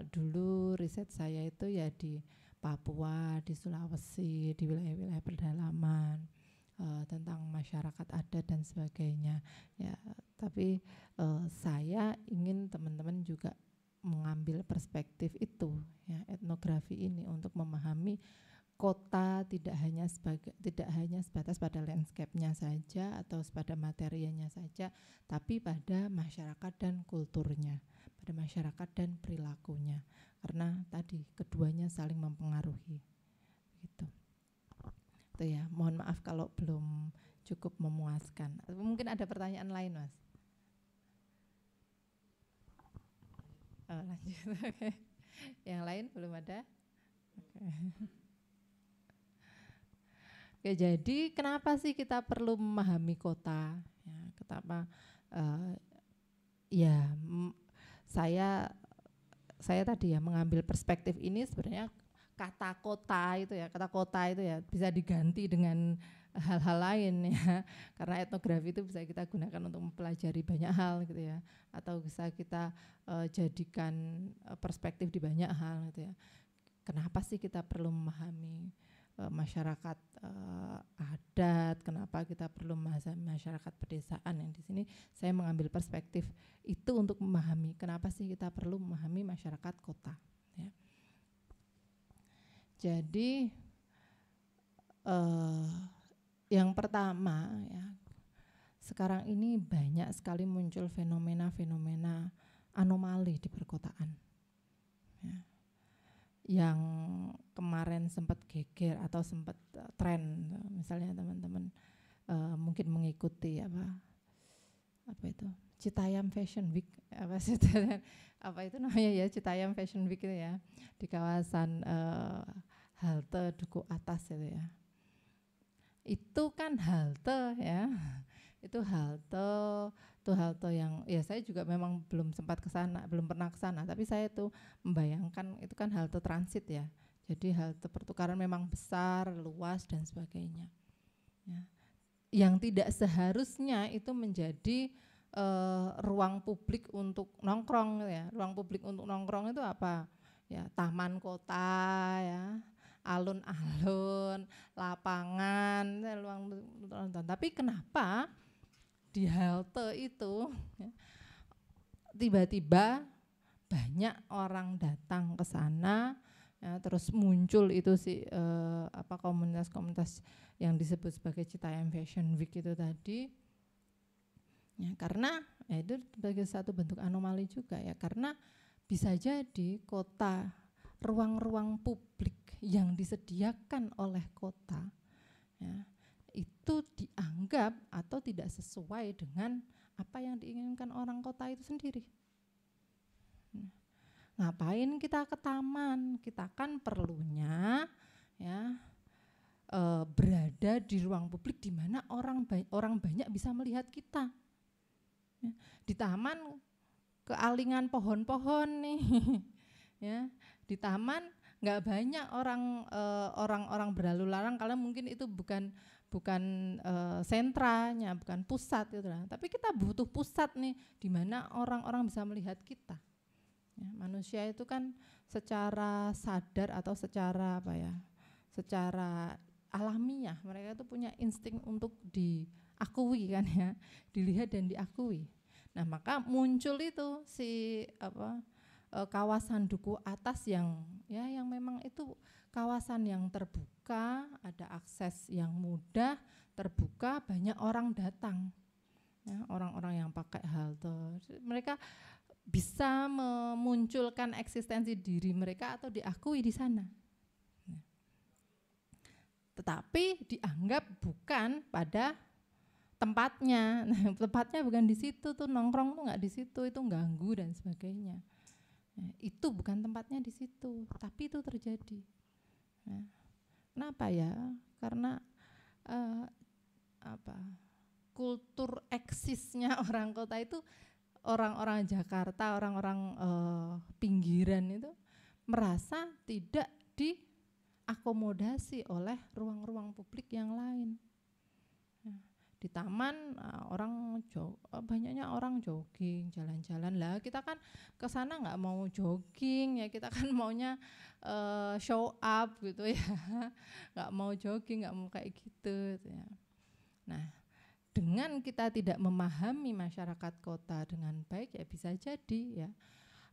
Dulu riset saya itu ya di Papua, di Sulawesi, di wilayah-wilayah pedalaman, tentang masyarakat adat dan sebagainya ya. Tapi saya ingin teman-teman juga mengambil perspektif itu, ya, etnografi ini untuk memahami kota tidak hanya sebatas pada landscape-nya saja atau pada materianya saja, tapi pada masyarakat dan kulturnya, pada masyarakat dan perilakunya, karena tadi keduanya saling mempengaruhi, gitu. Itu ya, mohon maaf kalau belum cukup memuaskan. Mungkin ada pertanyaan lain, Mas? Oh, lanjut. Oke. Yang lain belum ada? Oke. Oke, jadi kenapa sih kita perlu memahami kota? Ya, kenapa? Saya tadi ya mengambil perspektif ini, sebenarnya kata kota itu ya bisa diganti dengan hal-hal lain ya, karena etnografi itu bisa kita gunakan untuk mempelajari banyak hal gitu ya, atau bisa kita jadikan perspektif di banyak hal gitu ya. Kenapa sih kita perlu memahami masyarakat adat, kenapa kita perlu memahami masyarakat pedesaan? Yang di sini saya mengambil perspektif itu untuk memahami kenapa sih kita perlu memahami masyarakat kota ya. Jadi yang pertama ya, sekarang ini banyak sekali muncul fenomena-fenomena anomali di perkotaan ya, yang kemarin sempat geger atau sempat tren, misalnya teman-teman mungkin mengikuti apa itu Citayam Fashion Week, apa itu namanya ya, Citayam Fashion Week itu ya, di kawasan halte Duku Atas itu ya. Itu kan halte ya, itu halte yang ya saya juga memang belum sempat ke sana, belum pernah ke sana, tapi saya tuh membayangkan itu kan halte transit ya. Jadi halte pertukaran memang besar, luas dan sebagainya. Ya. Yang tidak seharusnya itu menjadi ruang publik untuk nongkrong ya. Ruang publik untuk nongkrong itu apa? Ya, taman kota ya, alun-alun, lapangan, ruang nonton. Tapi kenapa di halte itu ya, tiba-tiba banyak orang datang ke sana ya, terus muncul itu sih komunitas-komunitas yang disebut sebagai Citayam Fashion Week itu tadi ya, karena ya itu sebagai satu bentuk anomali juga ya, karena bisa jadi kota, ruang-ruang publik yang disediakan oleh kota ya, itu dianggap atau tidak sesuai dengan apa yang diinginkan orang kota itu sendiri. Ngapain kita ke taman? Kita kan perlunya ya berada di ruang publik di mana orang banyak bisa melihat kita. Ya, di taman kealingan pohon-pohon nih, ya di taman nggak banyak orang berlalu lalang, karena mungkin itu bukan sentranya, bukan pusat gitu lah. Tapi kita butuh pusat nih, di mana orang-orang bisa melihat kita. Ya, manusia itu kan secara sadar atau secara secara alamiah mereka itu punya insting untuk diakui kan ya, dilihat dan diakui. Nah maka muncul itu kawasan Duku Atas yang memang itu kawasan yang terbuka, ada akses yang mudah, terbuka, banyak orang datang ya, orang-orang yang pakai halte, mereka bisa memunculkan eksistensi diri mereka atau diakui di sana. Tetapi dianggap bukan pada tempatnya. Nah, tempatnya bukan di situ tuh, nongkrong tuh nggak di situ, itu ganggu dan sebagainya. Nah, itu bukan tempatnya di situ, tapi itu terjadi. Nah, kenapa ya? Karena kultur eksisnya orang kota itu, orang-orang Jakarta, orang-orang pinggiran itu merasa tidak diakomodasi oleh ruang-ruang publik yang lain. Di taman banyaknya orang jogging, jalan-jalan lah. Kita kan ke sana nggak mau jogging ya, kita kan maunya show up gitu ya, nggak mau jogging, nggak mau kayak gitu ya. Nah, dengan kita tidak memahami masyarakat kota dengan baik ya bisa jadi ya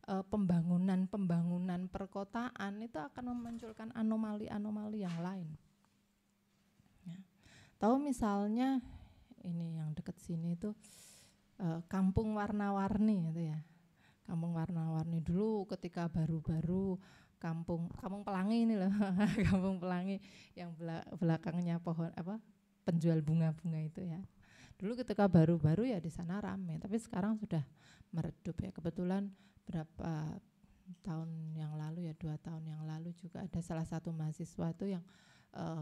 pembangunan perkotaan itu akan memunculkan anomali-anomali yang lain. Ya. Tahu misalnya ini yang dekat sini itu kampung warna-warni itu ya. Kampung warna-warni dulu ketika baru-baru kampung Pelangi ini loh. Kampung Pelangi yang belakangnya pohon penjual bunga-bunga itu ya. Dulu ketika baru-baru ya di sana ramai, tapi sekarang sudah meredup ya. Kebetulan berapa tahun yang lalu ya, 2 tahun yang lalu juga ada salah satu mahasiswa itu yang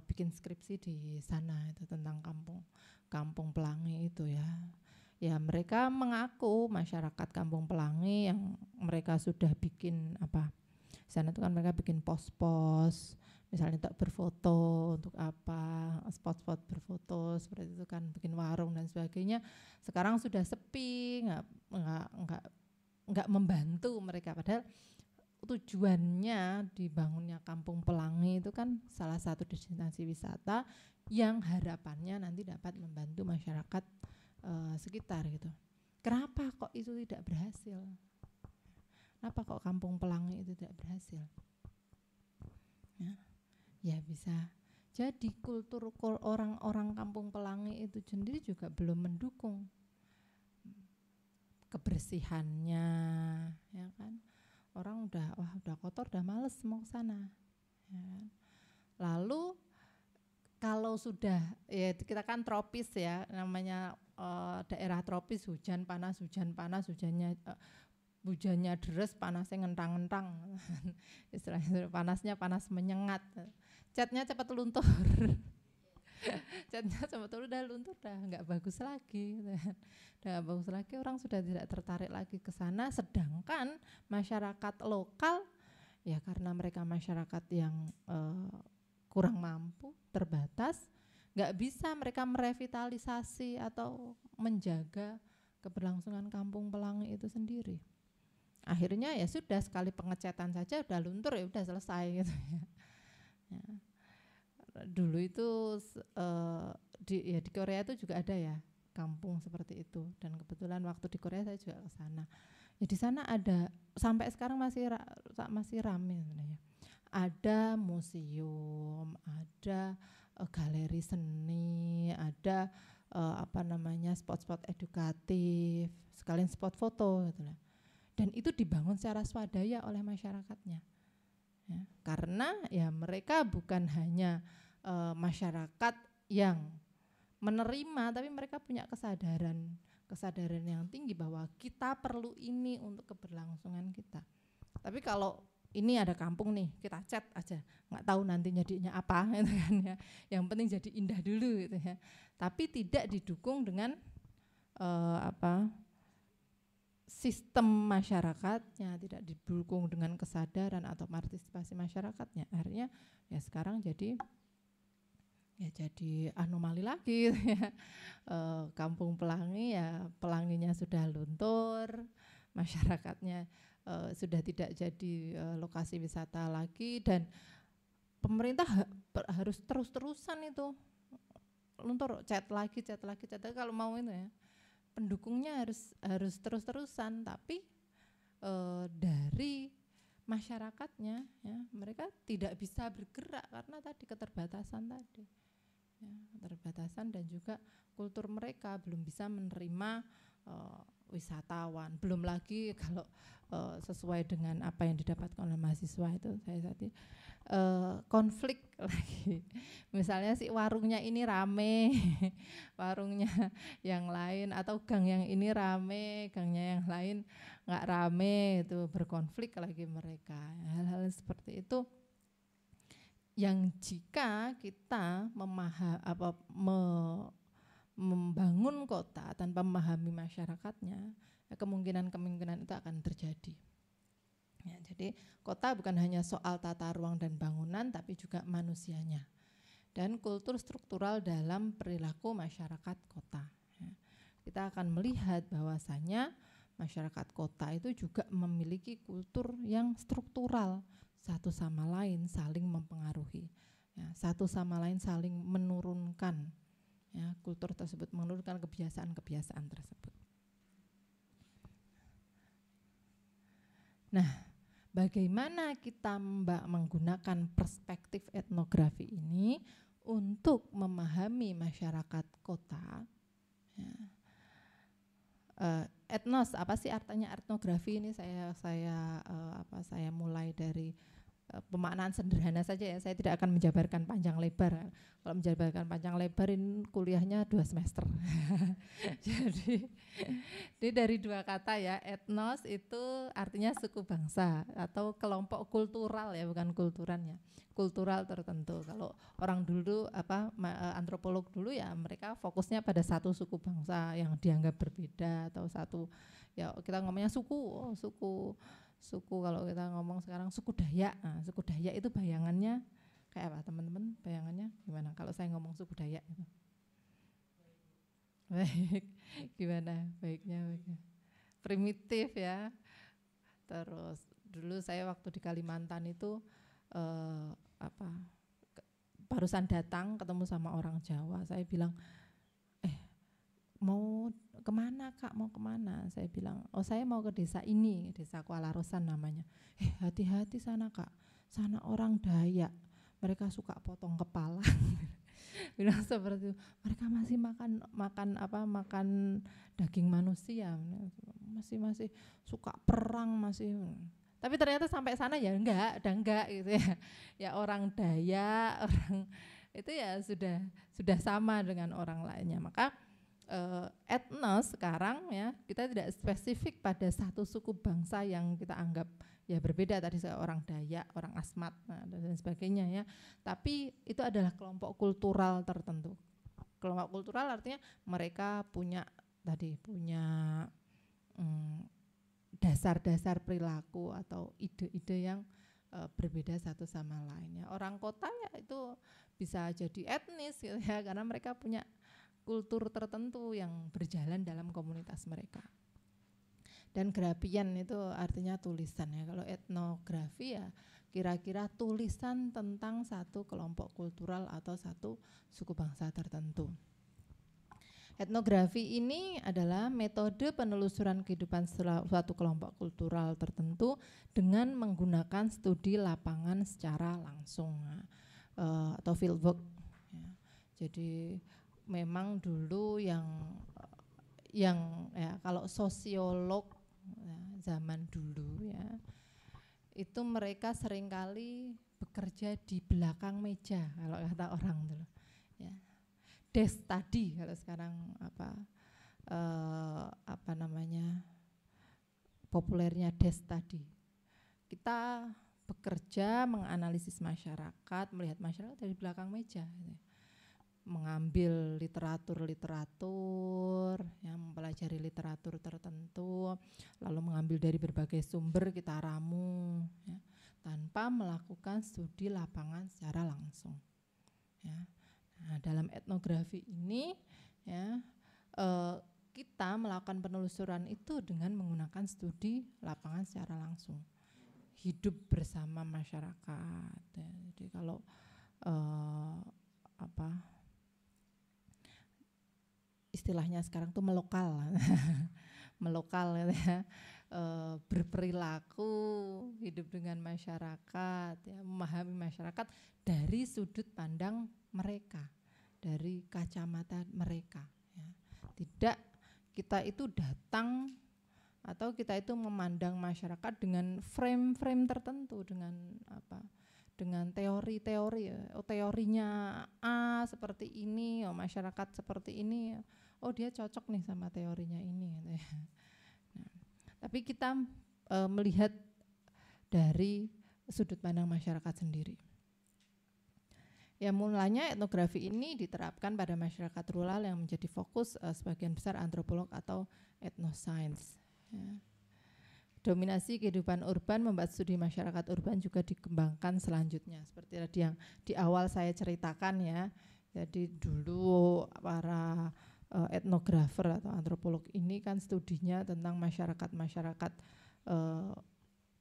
bikin skripsi di sana itu tentang kampung Pelangi itu ya. Ya mereka mengaku masyarakat Kampung Pelangi yang mereka sudah bikin di sana itu kan mereka bikin pos-pos, misalnya untuk berfoto, untuk spot-spot berfoto seperti itu kan, bikin warung dan sebagainya. Sekarang sudah sepi, nggak membantu mereka, padahal tujuannya dibangunnya Kampung Pelangi itu kan salah satu destinasi wisata yang harapannya nanti dapat membantu masyarakat sekitar gitu. Kenapa kok itu tidak berhasil? Kenapa kok Kampung Pelangi itu tidak berhasil? Ya bisa jadi kultur orang-orang Kampung Pelangi itu sendiri juga belum mendukung kebersihannya, ya kan? Orang udah kotor, udah males mau ke sana. Ya kan? Lalu kalau sudah ya kita kan tropis ya, namanya daerah tropis, hujannya deres, panasnya ngentang-ngentang. Istilahnya panasnya panas menyengat. Catnya cepat luntur. Catnya cepat udah luntur, udah nggak bagus lagi. Udah bagus lagi, orang sudah tidak tertarik lagi ke sana. Sedangkan masyarakat lokal ya karena mereka masyarakat yang kurang mampu, terbatas, nggak bisa mereka merevitalisasi atau menjaga keberlangsungan Kampung Pelangi itu sendiri. Akhirnya ya sudah, sekali pengecatan saja udah luntur, ya udah selesai gitu ya. Dulu itu di Korea itu juga ada ya kampung seperti itu, dan kebetulan waktu di Korea saya juga ke sana. Ya di sana ada, sampai sekarang masih ramai sebenarnya. Ada museum, ada galeri seni, ada spot-spot edukatif, sekalian spot foto gitu lah. Dan itu dibangun secara swadaya oleh masyarakatnya. Ya, karena ya mereka bukan hanya masyarakat yang menerima, tapi mereka punya kesadaran yang tinggi bahwa kita perlu ini untuk keberlangsungan kita. Tapi kalau ini ada kampung nih, kita cat aja, nggak tahu nanti jadinya apa gitu kan ya. Yang penting jadi indah dulu gitu ya. Tapi tidak didukung dengan sistem masyarakatnya, tidak didukung dengan kesadaran atau partisipasi masyarakatnya. Akhirnya ya sekarang jadi anomali lagi gitu ya. Kampung Pelangi ya, Pelanginya sudah luntur, masyarakatnya sudah tidak jadi lokasi wisata lagi, dan pemerintah harus terus-terusan itu luntur, cat lagi. Kalau mau itu ya, pendukungnya harus terus-terusan, tapi dari masyarakatnya ya, mereka tidak bisa bergerak karena tadi keterbatasan tadi. Ya, keterbatasan dan juga kultur mereka belum bisa menerima wisatawan. Belum lagi kalau sesuai dengan apa yang didapatkan oleh mahasiswa itu, saya tadi konflik lagi. Misalnya si warungnya ini rame, warungnya yang lain, atau gang yang ini rame, gangnya yang lain nggak rame, itu berkonflik lagi mereka. Hal-hal seperti itu yang jika kita membangun kota tanpa memahami masyarakatnya, ya kemungkinan itu akan terjadi. Ya, jadi kota bukan hanya soal tata ruang dan bangunan, tapi juga manusianya dan kultur struktural dalam perilaku masyarakat kota. Ya, kita akan melihat bahwasanya masyarakat kota itu juga memiliki kultur yang struktural, satu sama lain saling mempengaruhi, ya, satu sama lain saling menurunkan, ya, kultur tersebut, menurunkan kebiasaan-kebiasaan tersebut. Nah, bagaimana kita menggunakan perspektif etnografi ini untuk memahami masyarakat kota? Ya. Etnos, apa sih artinya etnografi ini? Saya mulai dari pemaknaan sederhana saja ya. Saya tidak akan menjabarkan panjang lebar. Kalau menjabarkan panjang lebar ini kuliahnya 2 semester. Jadi dari 2 kata ya, etnos itu artinya suku bangsa atau kelompok kultural ya, bukan kulturan ya. Kultural tertentu. Kalau orang dulu antropolog dulu ya mereka fokusnya pada satu suku bangsa yang dianggap berbeda atau satu ya kita ngomongnya suku, suku kalau kita ngomong sekarang suku Dayak. Nah, suku Dayak itu bayangannya kayak apa teman-teman? Bayangannya gimana kalau saya ngomong suku Dayak itu? Baik, gimana baiknya? Primitif ya. Terus dulu saya waktu di Kalimantan itu barusan datang ketemu sama orang Jawa, saya bilang mau kemana kak, mau kemana? Saya bilang, oh saya mau ke desa ini, desa Kuala Rosan namanya. Hati-hati sana kak, sana orang Dayak, mereka suka potong kepala. Bilang seperti itu, mereka masih makan daging manusia, masih suka perang masih. Tapi ternyata sampai sana ya udah enggak gitu ya. Ya orang Dayak, orang itu ya sudah sama dengan orang lainnya. Maka etnos sekarang ya kita tidak spesifik pada satu suku bangsa yang kita anggap ya berbeda, tadi orang Dayak, orang Asmat dan sebagainya ya. Tapi itu adalah kelompok kultural tertentu. Kelompok kultural artinya mereka punya dasar-dasar perilaku atau ide-ide yang berbeda satu sama lainnya. Orang kota ya itu bisa jadi etnis gitu ya, karena mereka punya kultur tertentu yang berjalan dalam komunitas mereka. Dan grafian itu artinya tulisan ya. Kalau etnografi ya kira-kira tulisan tentang satu kelompok kultural atau satu suku bangsa tertentu. Etnografi ini adalah metode penelusuran kehidupan suatu kelompok kultural tertentu dengan menggunakan studi lapangan secara langsung atau fieldwork. Ya. Jadi memang dulu yang ya kalau sosiolog ya, zaman dulu ya itu mereka seringkali bekerja di belakang meja kalau kata orang dulu. Ya. Desk study kalau sekarang populernya desk study. Kita bekerja menganalisis masyarakat, melihat masyarakat dari belakang meja, gitu. Mengambil literatur, ya, mempelajari literatur tertentu, lalu mengambil dari berbagai sumber kita ramu, ya, tanpa melakukan studi lapangan secara langsung. Ya. Nah, dalam etnografi ini ya kita melakukan penelusuran itu dengan menggunakan studi lapangan secara langsung, hidup bersama masyarakat. Ya. Jadi kalau istilahnya sekarang tuh melokal, melokal ya, berperilaku, hidup dengan masyarakat, ya, memahami masyarakat dari sudut pandang mereka, dari kacamata mereka. Ya. Tidak kita itu datang atau kita itu memandang masyarakat dengan frame-frame tertentu, dengan teori-teori, ya. Oh teorinya A seperti ini, oh masyarakat seperti ini, oh dia cocok nih sama teorinya ini. Nah, tapi kita melihat dari sudut pandang masyarakat sendiri. Ya mulanya etnografi ini diterapkan pada masyarakat rural yang menjadi fokus sebagian besar antropolog atau etnoscience. Ya. Dominasi kehidupan urban membuat studi masyarakat urban juga dikembangkan selanjutnya. Seperti tadi yang di awal saya ceritakan ya. Jadi dulu para etnografer atau antropolog ini kan studinya tentang masyarakat-masyarakat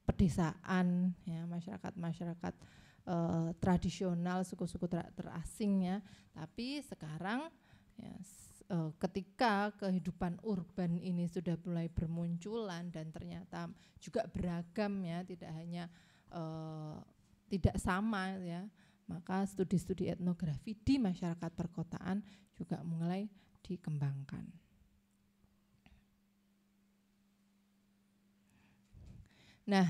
pedesaan, ya, masyarakat-masyarakat tradisional, suku-suku terasing ya. Tapi sekarang ya, ketika kehidupan urban ini sudah mulai bermunculan dan ternyata juga beragam ya, tidak hanya tidak sama ya, maka studi-studi etnografi di masyarakat perkotaan juga mulai dikembangkan. Nah,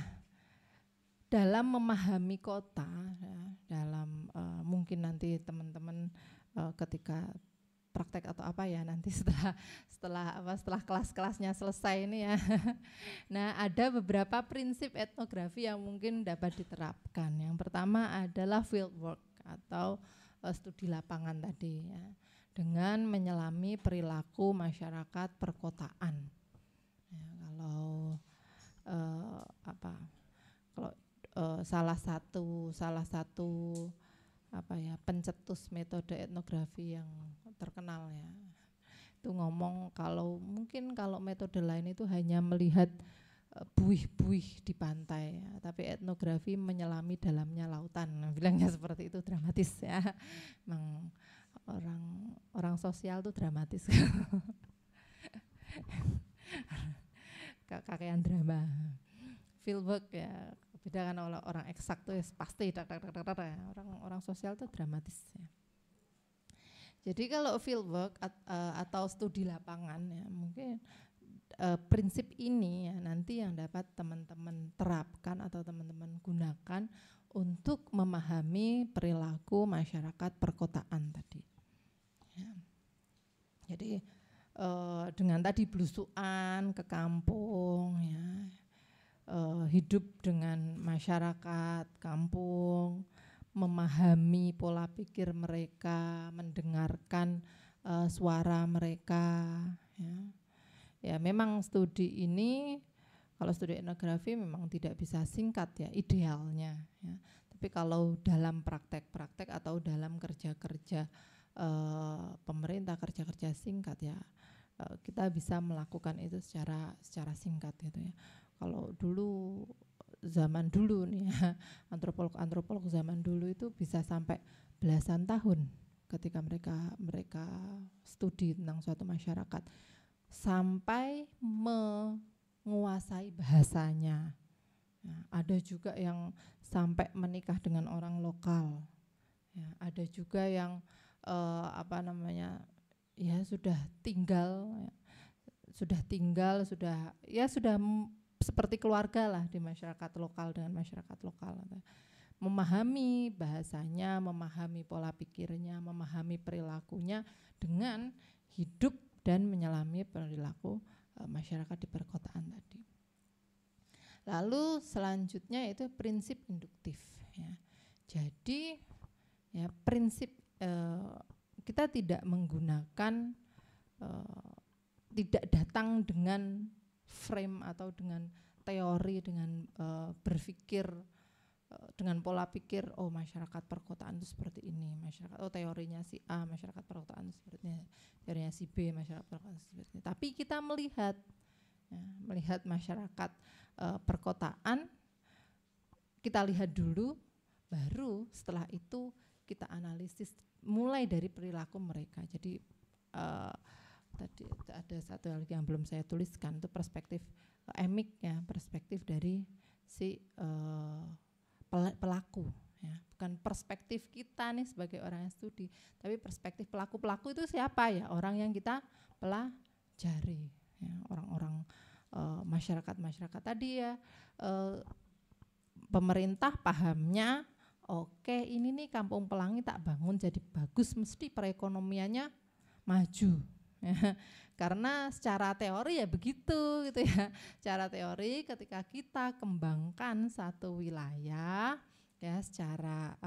dalam memahami kota, ya, dalam mungkin nanti teman-teman ketika praktek atau apa ya nanti setelah kelas-kelasnya selesai ini ya. Nah, ada beberapa prinsip etnografi yang mungkin dapat diterapkan. Yang pertama adalah field work atau studi lapangan tadi ya, dengan menyelami perilaku masyarakat perkotaan. Ya, kalau salah satu apa ya pencetus metode etnografi yang terkenal ya, itu ngomong kalau metode lain itu hanya melihat buih-buih di pantai ya, tapi etnografi menyelami dalamnya lautan. Bilangnya seperti itu, dramatis ya. Memang orang sosial tuh dramatis. Kakean drama. Fieldwork ya, beda kan orang eksak tuh pasti orang sosial tuh dramatis ya. Jadi kalau fieldwork atau studi lapangan ya, mungkin prinsip ini ya nanti yang dapat teman-teman terapkan atau teman-teman gunakan untuk memahami perilaku masyarakat perkotaan tadi ya. Jadi dengan tadi belusuan ke kampung ya, hidup dengan masyarakat kampung, memahami pola pikir mereka, mendengarkan suara mereka ya. Ya memang studi ini, kalau studi etnografi memang tidak bisa singkat ya idealnya ya. Tapi kalau dalam praktek-praktek atau dalam kerja-kerja pemerintah, kerja-kerja singkat ya, kita bisa melakukan itu secara singkat gitu ya. Kalau zaman dulu nih ya, antropolog zaman dulu itu bisa sampai belasan tahun ketika mereka studi tentang suatu masyarakat sampai menguasai bahasanya. Nah, ada juga yang sampai menikah dengan orang lokal. Ya, ada juga yang sudah seperti keluarga lah di masyarakat lokal dengan masyarakat lokal. Memahami bahasanya, memahami pola pikirnya, memahami perilakunya dengan hidup dan menyelami perilaku masyarakat di perkotaan tadi. Lalu selanjutnya itu prinsip induktif ya. Jadi ya prinsip kita tidak menggunakan tidak datang dengan frame atau dengan teori, dengan berpikir dengan pola pikir masyarakat perkotaan itu seperti ini, teorinya si A masyarakat perkotaan itu seperti ini, teorinya si B masyarakat perkotaan seperti ini. Tapi kita melihat masyarakat perkotaan, kita lihat dulu, baru setelah itu kita analisis mulai dari perilaku mereka. Jadi tadi ada satu lagi yang belum saya tuliskan, itu perspektif emik ya, perspektif dari si pelaku ya, bukan perspektif kita nih sebagai orang yang studi, tapi perspektif pelaku itu siapa ya, orang yang kita pelajari ya, orang-orang masyarakat tadi ya. Pemerintah pahamnya oke, ini nih Kampung Pelangi tak bangun jadi bagus, mesti perekonomiannya maju ya. Karena secara teori ya begitu gitu ya. Secara teori ketika kita kembangkan satu wilayah ya, secara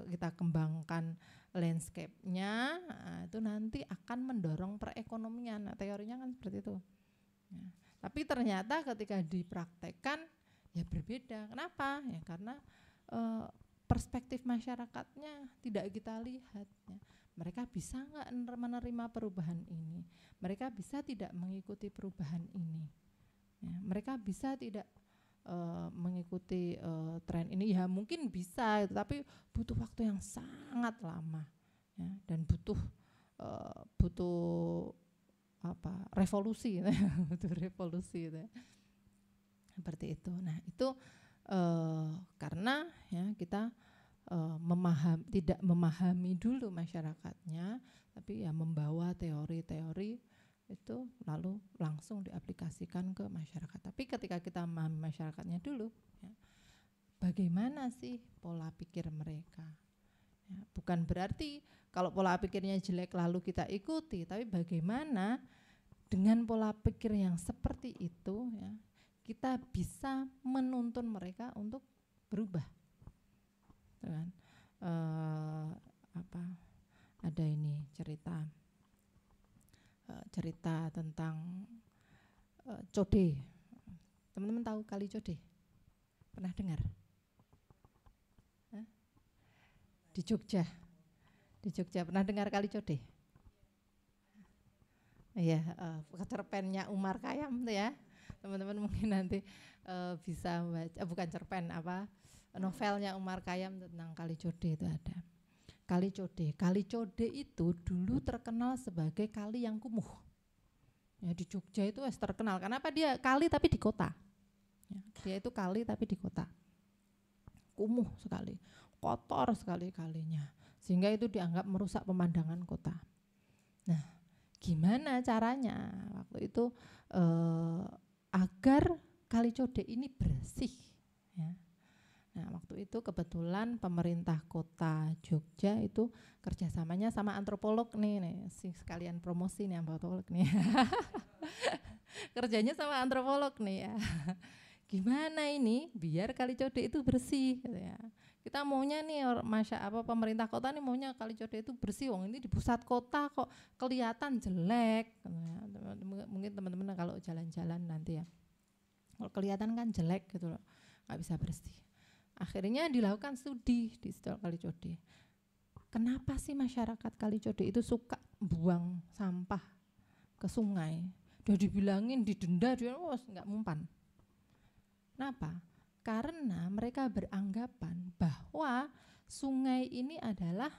kita kembangkan landscape-nya, itu nanti akan mendorong perekonomian. Nah, teorinya kan seperti itu ya. Tapi ternyata ketika dipraktekkan ya berbeda. Kenapa? Ya karena perspektif masyarakatnya tidak kita lihat ya. Mereka bisa nggak menerima perubahan ini? Mereka bisa tidak mengikuti perubahan ini? Ya, mereka bisa tidak mengikuti tren ini? Ya mungkin bisa, tapi butuh waktu yang sangat lama ya, dan butuh butuh revolusi butuh revolusi gitu. Seperti itu. Nah itu karena ya kita tidak memahami dulu masyarakatnya, tapi ya membawa teori-teori itu lalu langsung diaplikasikan ke masyarakat. Tapi ketika kita memahami masyarakatnya dulu, ya, bagaimana sih pola pikir mereka? Ya, bukan berarti kalau pola pikirnya jelek lalu kita ikuti, tapi bagaimana dengan pola pikir yang seperti itu, ya, kita bisa menuntun mereka untuk berubah. Kan? Ada ini cerita tentang Code. Teman-teman tahu Kali Code? Pernah dengar? Di Jogja pernah dengar Kali Code? Iya, cerpennya Umar Khayyam tuh ya. Teman-teman mungkin nanti bisa baca, bukan cerpen, novelnya Umar Khayyam tentang Kali Code itu ada. Kali Code itu dulu terkenal sebagai kali yang kumuh. Ya, di Jogja itu terkenal. Kenapa dia kali tapi di kota? Ya, dia itu kali tapi di kota. Kumuh sekali, kotor sekali kalinya. Sehingga itu dianggap merusak pemandangan kota. Nah, gimana caranya waktu itu agar Kali Code ini bersih? Ya. Nah, waktu itu kebetulan pemerintah kota Jogja itu kerjasamanya sama antropolog nih sekalian promosi nih antropolog nih. Kerjanya sama antropolog nih ya. Gimana ini biar Kali Code itu bersih gitu ya. Kita maunya nih pemerintah kota nih maunya Kali Code itu bersih, ini di pusat kota kok kelihatan jelek. Mungkin teman-teman kalau jalan-jalan nanti ya, kalau kelihatan kan jelek gitu loh, nggak bisa bersih. Akhirnya dilakukan studi di Kali Code. Kenapa sih masyarakat Kali Code itu suka buang sampah ke sungai? Udah dibilangin didenda, dia nggak mempan. Kenapa? Karena mereka beranggapan bahwa sungai ini adalah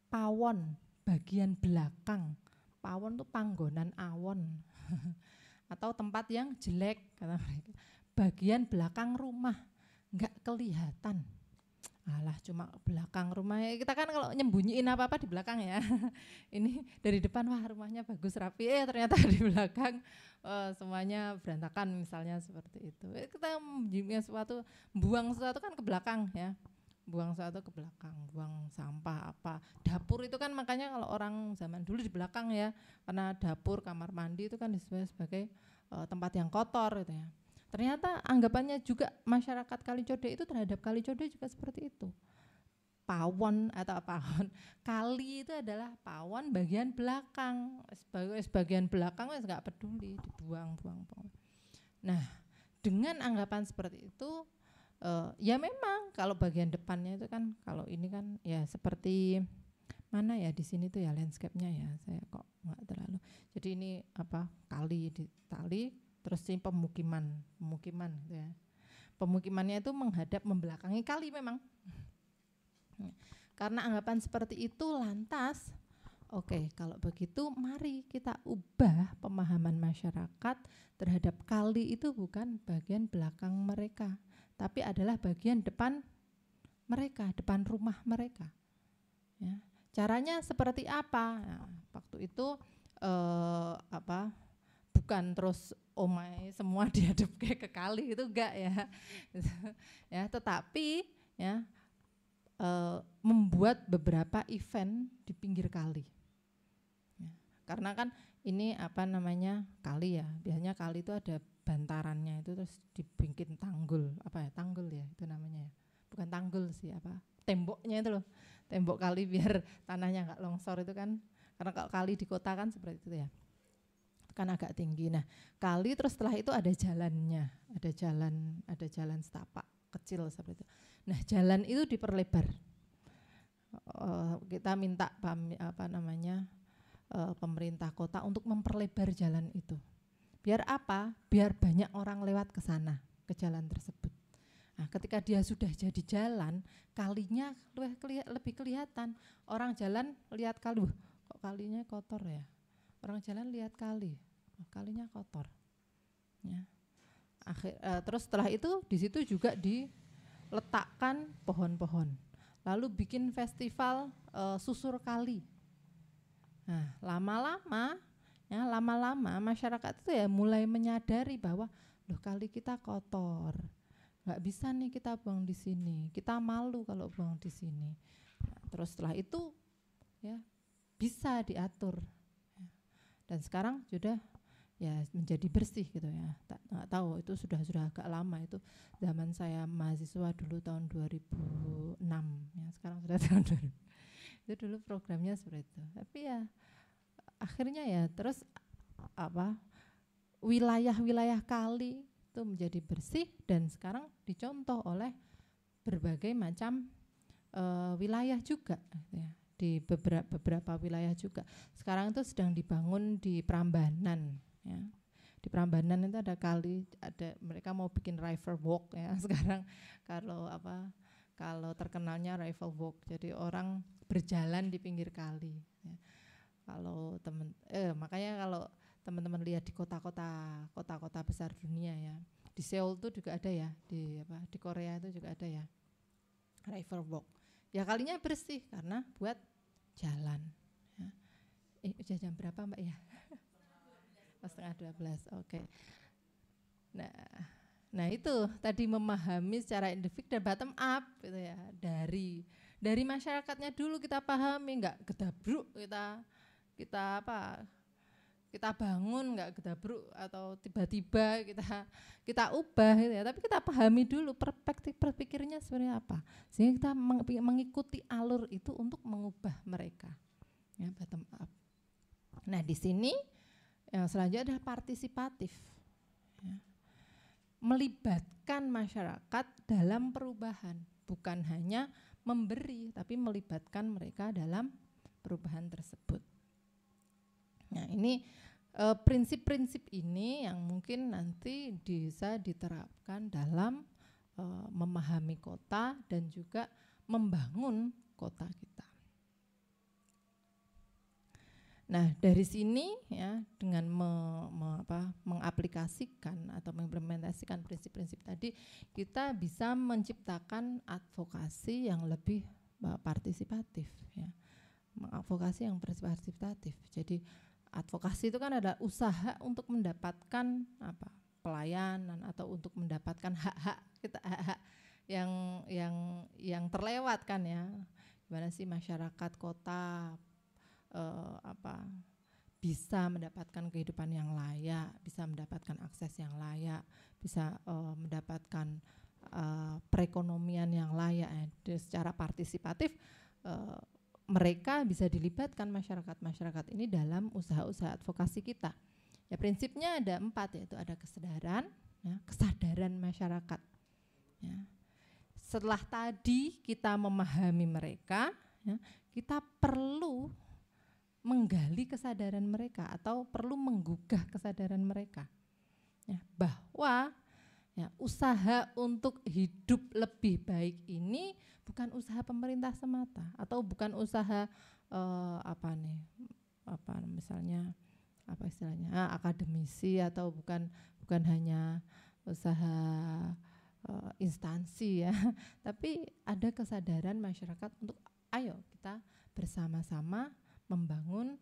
pawon bagian belakang. Pawon itu panggonan awon atau tempat yang jelek kata mereka. Bagian belakang rumah nggak kelihatan. Alah cuma belakang rumah ya. Kita kan kalau nyembunyiin apa-apa di belakang ya. Ini dari depan wah rumahnya bagus rapi, ternyata di belakang semuanya berantakan misalnya seperti itu. Kita buang sesuatu kan ke belakang ya. Buang sesuatu ke belakang, buang sampah apa. Dapur itu kan makanya kalau orang zaman dulu di belakang ya. Karena dapur, kamar mandi itu kan disebut sebagai tempat yang kotor gitu ya. Ternyata anggapannya juga masyarakat Kali Code itu terhadap Kali Code juga seperti itu. Pawon atau pawon, kali itu adalah pawon bagian belakang. Bagian belakang nggak peduli, dibuang-buang. Nah, dengan anggapan seperti itu, ya memang kalau bagian depannya itu kan, kalau ini kan ya seperti mana ya di sini tuh ya landscape-nya ya, saya kok nggak terlalu. Jadi ini kali di tali. Terus ini pemukiman gitu ya. Pemukimannya itu menghadap membelakangi kali memang. Karena anggapan seperti itu lantas, oke, kalau begitu mari kita ubah pemahaman masyarakat terhadap kali itu bukan bagian belakang mereka, tapi adalah bagian depan mereka, depan rumah mereka. Ya. Caranya seperti apa? Nah, waktu itu bukan terus semua dihadap kayak ke kali itu enggak ya. Ya, tetapi ya membuat beberapa event di pinggir kali. Ya, karena kan ini kali ya. Biasanya kali itu ada bantarannya itu terus dibikin tanggul, tanggul ya itu namanya ya. Bukan tanggul sih temboknya itu loh. Tembok kali biar tanahnya enggak longsor itu kan. Karena kalau kali di kota kan seperti itu ya. Kan agak tinggi. Nah, kali terus setelah itu ada jalannya, ada jalan setapak kecil seperti itu. Nah, jalan itu diperlebar. Kita minta pemerintah kota untuk memperlebar jalan itu. Biar apa? Biar banyak orang lewat ke sana, ke jalan tersebut. Nah, ketika dia sudah jadi jalan, kalinya lebih kelihatan. Orang jalan lihat kali, kok kalinya kotor ya. Orang jalan lihat kali, kalinya kotor. Ya. Terus setelah itu di situ juga diletakkan pohon-pohon. Lalu bikin festival susur kali. Nah, lama-lama masyarakat itu ya mulai menyadari bahwa loh, kali kita kotor. Nggak bisa nih kita buang di sini. Kita malu kalau buang di sini. Nah, terus setelah itu ya bisa diatur. Dan sekarang sudah ya menjadi bersih gitu ya. Nggak tahu itu sudah agak lama, itu zaman saya mahasiswa dulu tahun 2006 ya, sekarang sudah tahun 2000. Itu dulu programnya seperti itu. Tapi ya akhirnya ya terus wilayah-wilayah kali itu menjadi bersih dan sekarang dicontoh oleh berbagai macam wilayah juga ya. Di beberapa wilayah juga. Sekarang itu sedang dibangun di Prambanan ya. Di Prambanan itu ada kali, mereka mau bikin river walk ya sekarang. Kalau terkenalnya river walk, jadi orang berjalan di pinggir kali ya. Makanya kalau teman-teman lihat di kota-kota besar dunia ya, di Seoul itu juga ada ya, di Korea itu juga ada ya river walk. Ya kalinya bersih karena buat jalan ya. Udah jam berapa Mbak ya? 11:30, oke. Nah itu tadi memahami secara individu dan bottom up gitu ya, dari masyarakatnya dulu kita pahami, nggak gedabruk kita bangun nggak gedabruk atau tiba-tiba kita ubah gitu ya, tapi kita pahami dulu perspektif berpikirnya sebenarnya apa, sehingga kita mengikuti alur itu untuk mengubah mereka ya, bottom up. Nah di sini yang selanjutnya adalah partisipatif ya. Melibatkan masyarakat dalam perubahan, bukan hanya memberi tapi melibatkan mereka dalam perubahan tersebut. Nah ini prinsip-prinsip ini yang mungkin nanti bisa diterapkan dalam memahami kota dan juga membangun kota kita. Nah dari sini ya, dengan mengaplikasikan atau mengimplementasikan prinsip-prinsip tadi, kita bisa menciptakan advokasi yang lebih partisipatif ya. Mengadvokasi yang partisipatif. Jadi advokasi itu kan adalah usaha untuk mendapatkan pelayanan atau untuk mendapatkan hak-hak kita, hak-hak yang terlewatkan ya. Gimana sih masyarakat kota bisa mendapatkan kehidupan yang layak, bisa mendapatkan akses yang layak, bisa mendapatkan perekonomian yang layak secara partisipatif. Mereka bisa dilibatkan masyarakat ini dalam usaha-usaha advokasi kita. Ya prinsipnya ada 4, yaitu ada kesadaran, ya, kesadaran masyarakat. Ya. Setelah tadi kita memahami mereka, ya, kita perlu menggali kesadaran mereka atau perlu menggugah kesadaran mereka. Ya, bahwa ya, usaha untuk hidup lebih baik ini bukan usaha pemerintah semata atau bukan usaha akademisi atau bukan hanya usaha instansi ya, tapi ada kesadaran masyarakat untuk ayo kita bersama-sama membangun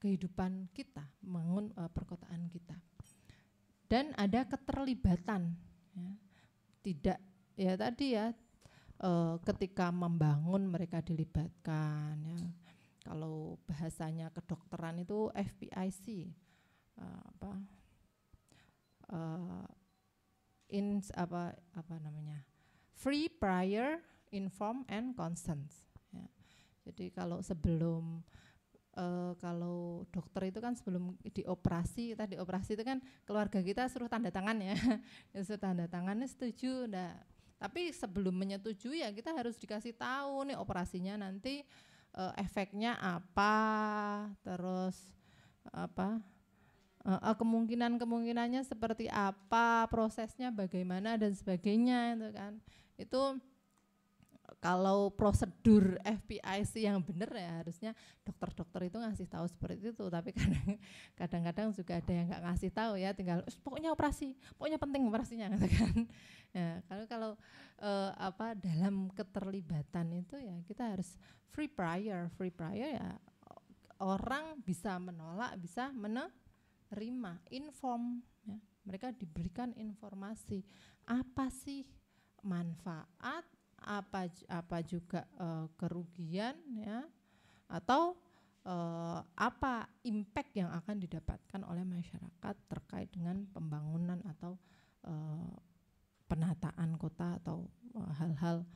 kehidupan kita, membangun perkotaan kita. Dan ada keterlibatan ya. Tidak ya tadi ya, ketika membangun mereka dilibatkan ya. Kalau bahasanya kedokteran itu FPIC, free, prior, inform, and consent ya. Jadi kalau sebelum kalau dokter itu kan sebelum dioperasi itu kan keluarga kita suruh tanda tangan ya, suruh tanda tangannya setuju. Nah, tapi sebelum menyetujui ya kita harus dikasih tahu nih operasinya nanti efeknya apa, terus kemungkinannya seperti apa, prosesnya bagaimana dan sebagainya itu kan. Itu kalau prosedur FPIC yang benar ya harusnya dokter-dokter itu ngasih tahu seperti itu, tapi kadang-kadang juga ada yang nggak ngasih tahu ya, tinggal pokoknya operasi, pokoknya penting operasinya gitu kan. Ya, kalau dalam keterlibatan itu ya kita harus free prior ya, orang bisa menolak, bisa menerima, inform ya. Mereka diberikan informasi apa sih manfaat, apa juga kerugian ya, atau apa impact yang akan didapatkan oleh masyarakat terkait dengan pembangunan atau penataan kota atau hal-hal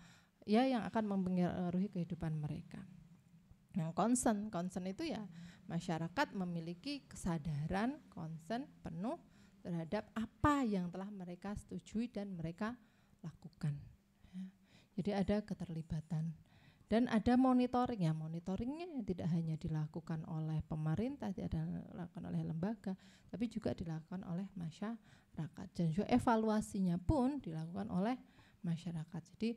ya yang akan mempengaruhi kehidupan mereka. Yang concern itu ya masyarakat memiliki kesadaran concern penuh terhadap apa yang telah mereka setujui dan mereka lakukan. Ya. Jadi ada keterlibatan dan ada monitoring ya, monitoringnya tidak hanya dilakukan oleh pemerintah, tidak dilakukan oleh lembaga, tapi juga dilakukan oleh masyarakat dan juga evaluasinya pun dilakukan oleh masyarakat. Jadi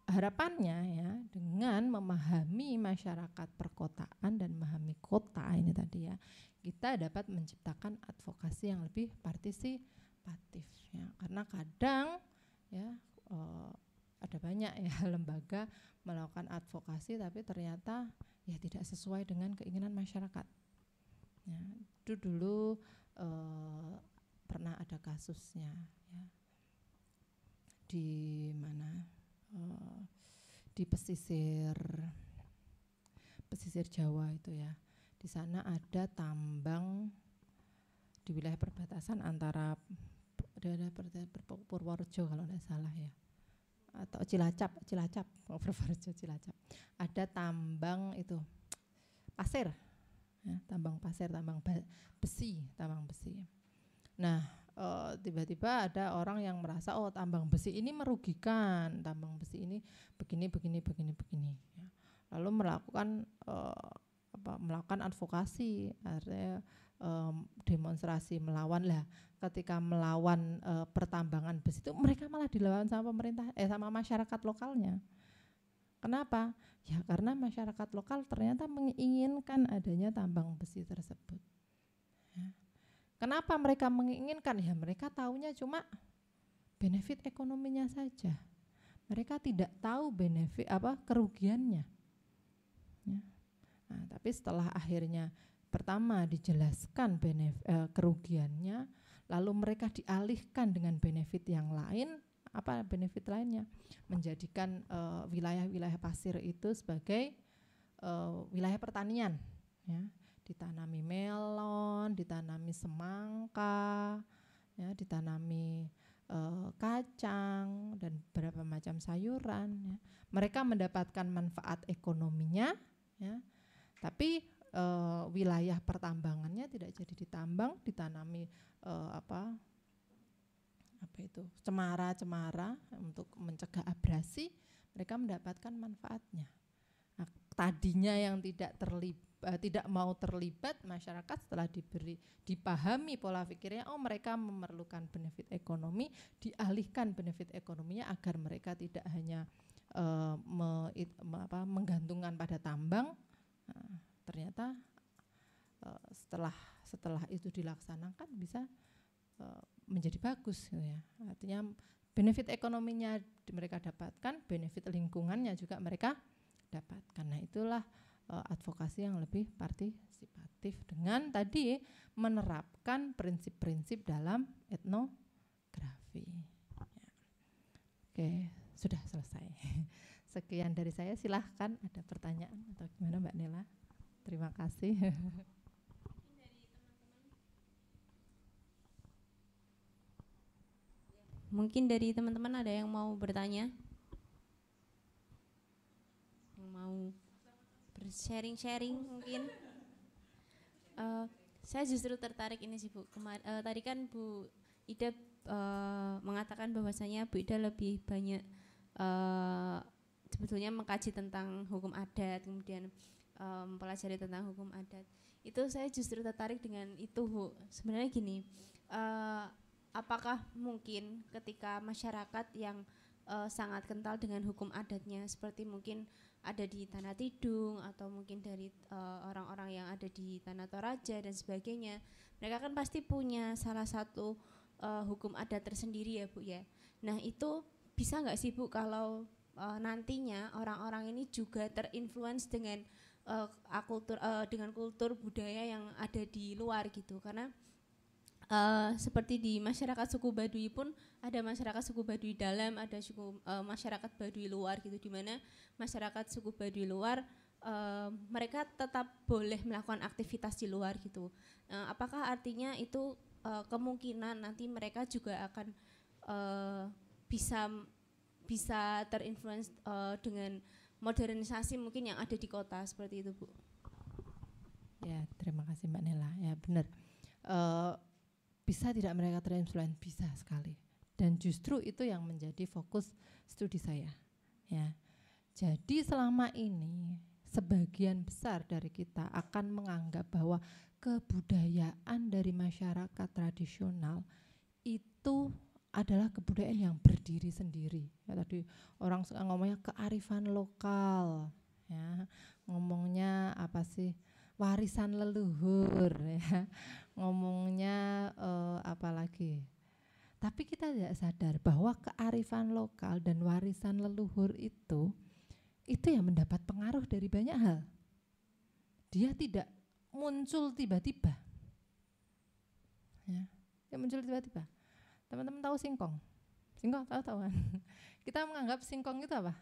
harapannya ya dengan memahami masyarakat perkotaan dan memahami kota ini tadi ya, kita dapat menciptakan advokasi yang lebih partisipatif ya, karena kadang ya ada banyak ya lembaga melakukan advokasi tapi ternyata ya tidak sesuai dengan keinginan masyarakat. Ya, itu dulu pernah ada kasusnya ya, di mana di pesisir Jawa itu ya. Di sana ada tambang di wilayah perbatasan antara daerah Purworejo kalau tidak salah ya, atau Cilacap, Purworejo Cilacap. Ada tambang itu pasir, ya, tambang pasir, tambang besi. Nah, tiba-tiba ada orang yang merasa oh tambang besi ini merugikan, tambang besi ini begini ya. Lalu melakukan advokasi, artinya demonstrasi melawan lah. Ketika melawan pertambangan besi itu mereka malah dilawan sama pemerintah sama masyarakat lokalnya. Kenapa? Ya karena masyarakat lokal ternyata menginginkan adanya tambang besi tersebut. Ya. Kenapa mereka menginginkan? Ya mereka taunya cuma benefit ekonominya saja. Mereka tidak tahu benefit kerugiannya. Ya. Nah, tapi setelah akhirnya pertama dijelaskan kerugiannya, lalu mereka dialihkan dengan benefit yang lain. Apa benefit lainnya? Menjadikan wilayah-wilayah pasir itu sebagai wilayah pertanian. Ya. Ditanami melon, ditanami semangka, ya, ditanami kacang dan beberapa macam sayuran. Ya. Mereka mendapatkan manfaat ekonominya, ya, tapi wilayah pertambangannya tidak jadi ditambang, ditanami cemara untuk mencegah abrasi. Mereka mendapatkan manfaatnya. Nah, tadinya yang tidak mau terlibat, masyarakat setelah dipahami pola pikirnya, oh mereka memerlukan benefit ekonomi, dialihkan benefit ekonominya agar mereka tidak hanya menggantungkan pada tambang. Nah, ternyata setelah itu dilaksanakan bisa menjadi bagus gitu ya. Artinya benefit ekonominya mereka dapatkan, benefit lingkungannya juga mereka dapatkan. Nah, itulah advokasi yang lebih partisipatif dengan tadi menerapkan prinsip-prinsip dalam etnografi. Ya. Oke, sudah selesai. Sekian dari saya, silahkan ada pertanyaan atau gimana Mbak Nela? Terima kasih. Mungkin dari teman-teman ada yang mau bertanya? Yang mau sharing mungkin. Saya justru tertarik ini sih Bu. Tadi kan Bu Ida mengatakan bahwasanya Bu Ida lebih banyak sebetulnya mengkaji tentang hukum adat, kemudian mempelajari tentang hukum adat. Itu saya justru tertarik dengan itu, Bu. Sebenarnya gini, apakah mungkin ketika masyarakat yang sangat kental dengan hukum adatnya, seperti mungkin ada di Tanah Tidung atau mungkin dari orang-orang yang ada di Tanah Toraja dan sebagainya, mereka kan pasti punya salah satu hukum adat tersendiri ya Bu ya. Nah itu bisa nggak sih Bu kalau nantinya orang-orang ini juga terinfluence dengan dengan kultur budaya yang ada di luar gitu, karena seperti di masyarakat suku Baduy pun ada masyarakat suku Baduy dalam, ada masyarakat Baduy luar gitu, di mana masyarakat suku Baduy luar mereka tetap boleh melakukan aktivitas di luar gitu. Apakah artinya itu kemungkinan nanti mereka juga akan bisa terinfluence dengan modernisasi mungkin yang ada di kota seperti itu Bu? Ya, terima kasih Mbak Nela. Ya benar. Bisa tidak mereka terinfluence? Bisa sekali. Dan justru itu yang menjadi fokus studi saya. Ya. Jadi selama ini sebagian besar dari kita akan menganggap bahwa kebudayaan dari masyarakat tradisional itu adalah kebudayaan yang berdiri sendiri. Ya, tadi orang suka ngomongnya kearifan lokal, ya, ngomongnya apa sih, warisan leluhur, ya, ngomongnya apa lagi. Tapi kita tidak sadar bahwa kearifan lokal dan warisan leluhur itu yang mendapat pengaruh dari banyak hal. Dia tidak muncul tiba-tiba. Ya, dia muncul tiba-tiba. Teman-teman tahu singkong? Singkong tahu kan? Kita menganggap singkong itu apa?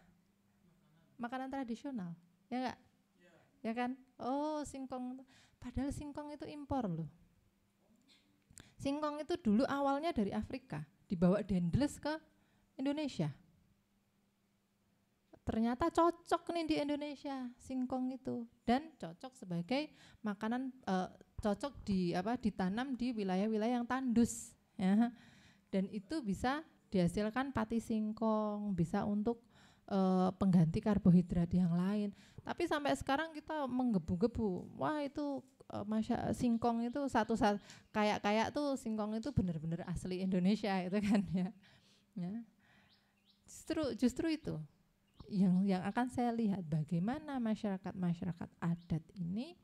Makanan tradisional, ya enggak? Ya kan? Oh, singkong. Padahal singkong itu impor loh. Singkong itu dulu awalnya dari Afrika, dibawa dendles ke Indonesia. Ternyata cocok nih di Indonesia singkong itu, dan cocok sebagai makanan, cocok ditanam di wilayah-wilayah yang tandus, ya. Dan itu bisa dihasilkan pati singkong, bisa untuk pengganti karbohidrat yang lain. Tapi sampai sekarang kita menggebu-gebu, wah itu singkong itu satu-satu kayak tuh singkong itu benar-benar asli Indonesia itu kan ya. Justru itu yang akan saya lihat, bagaimana masyarakat adat ini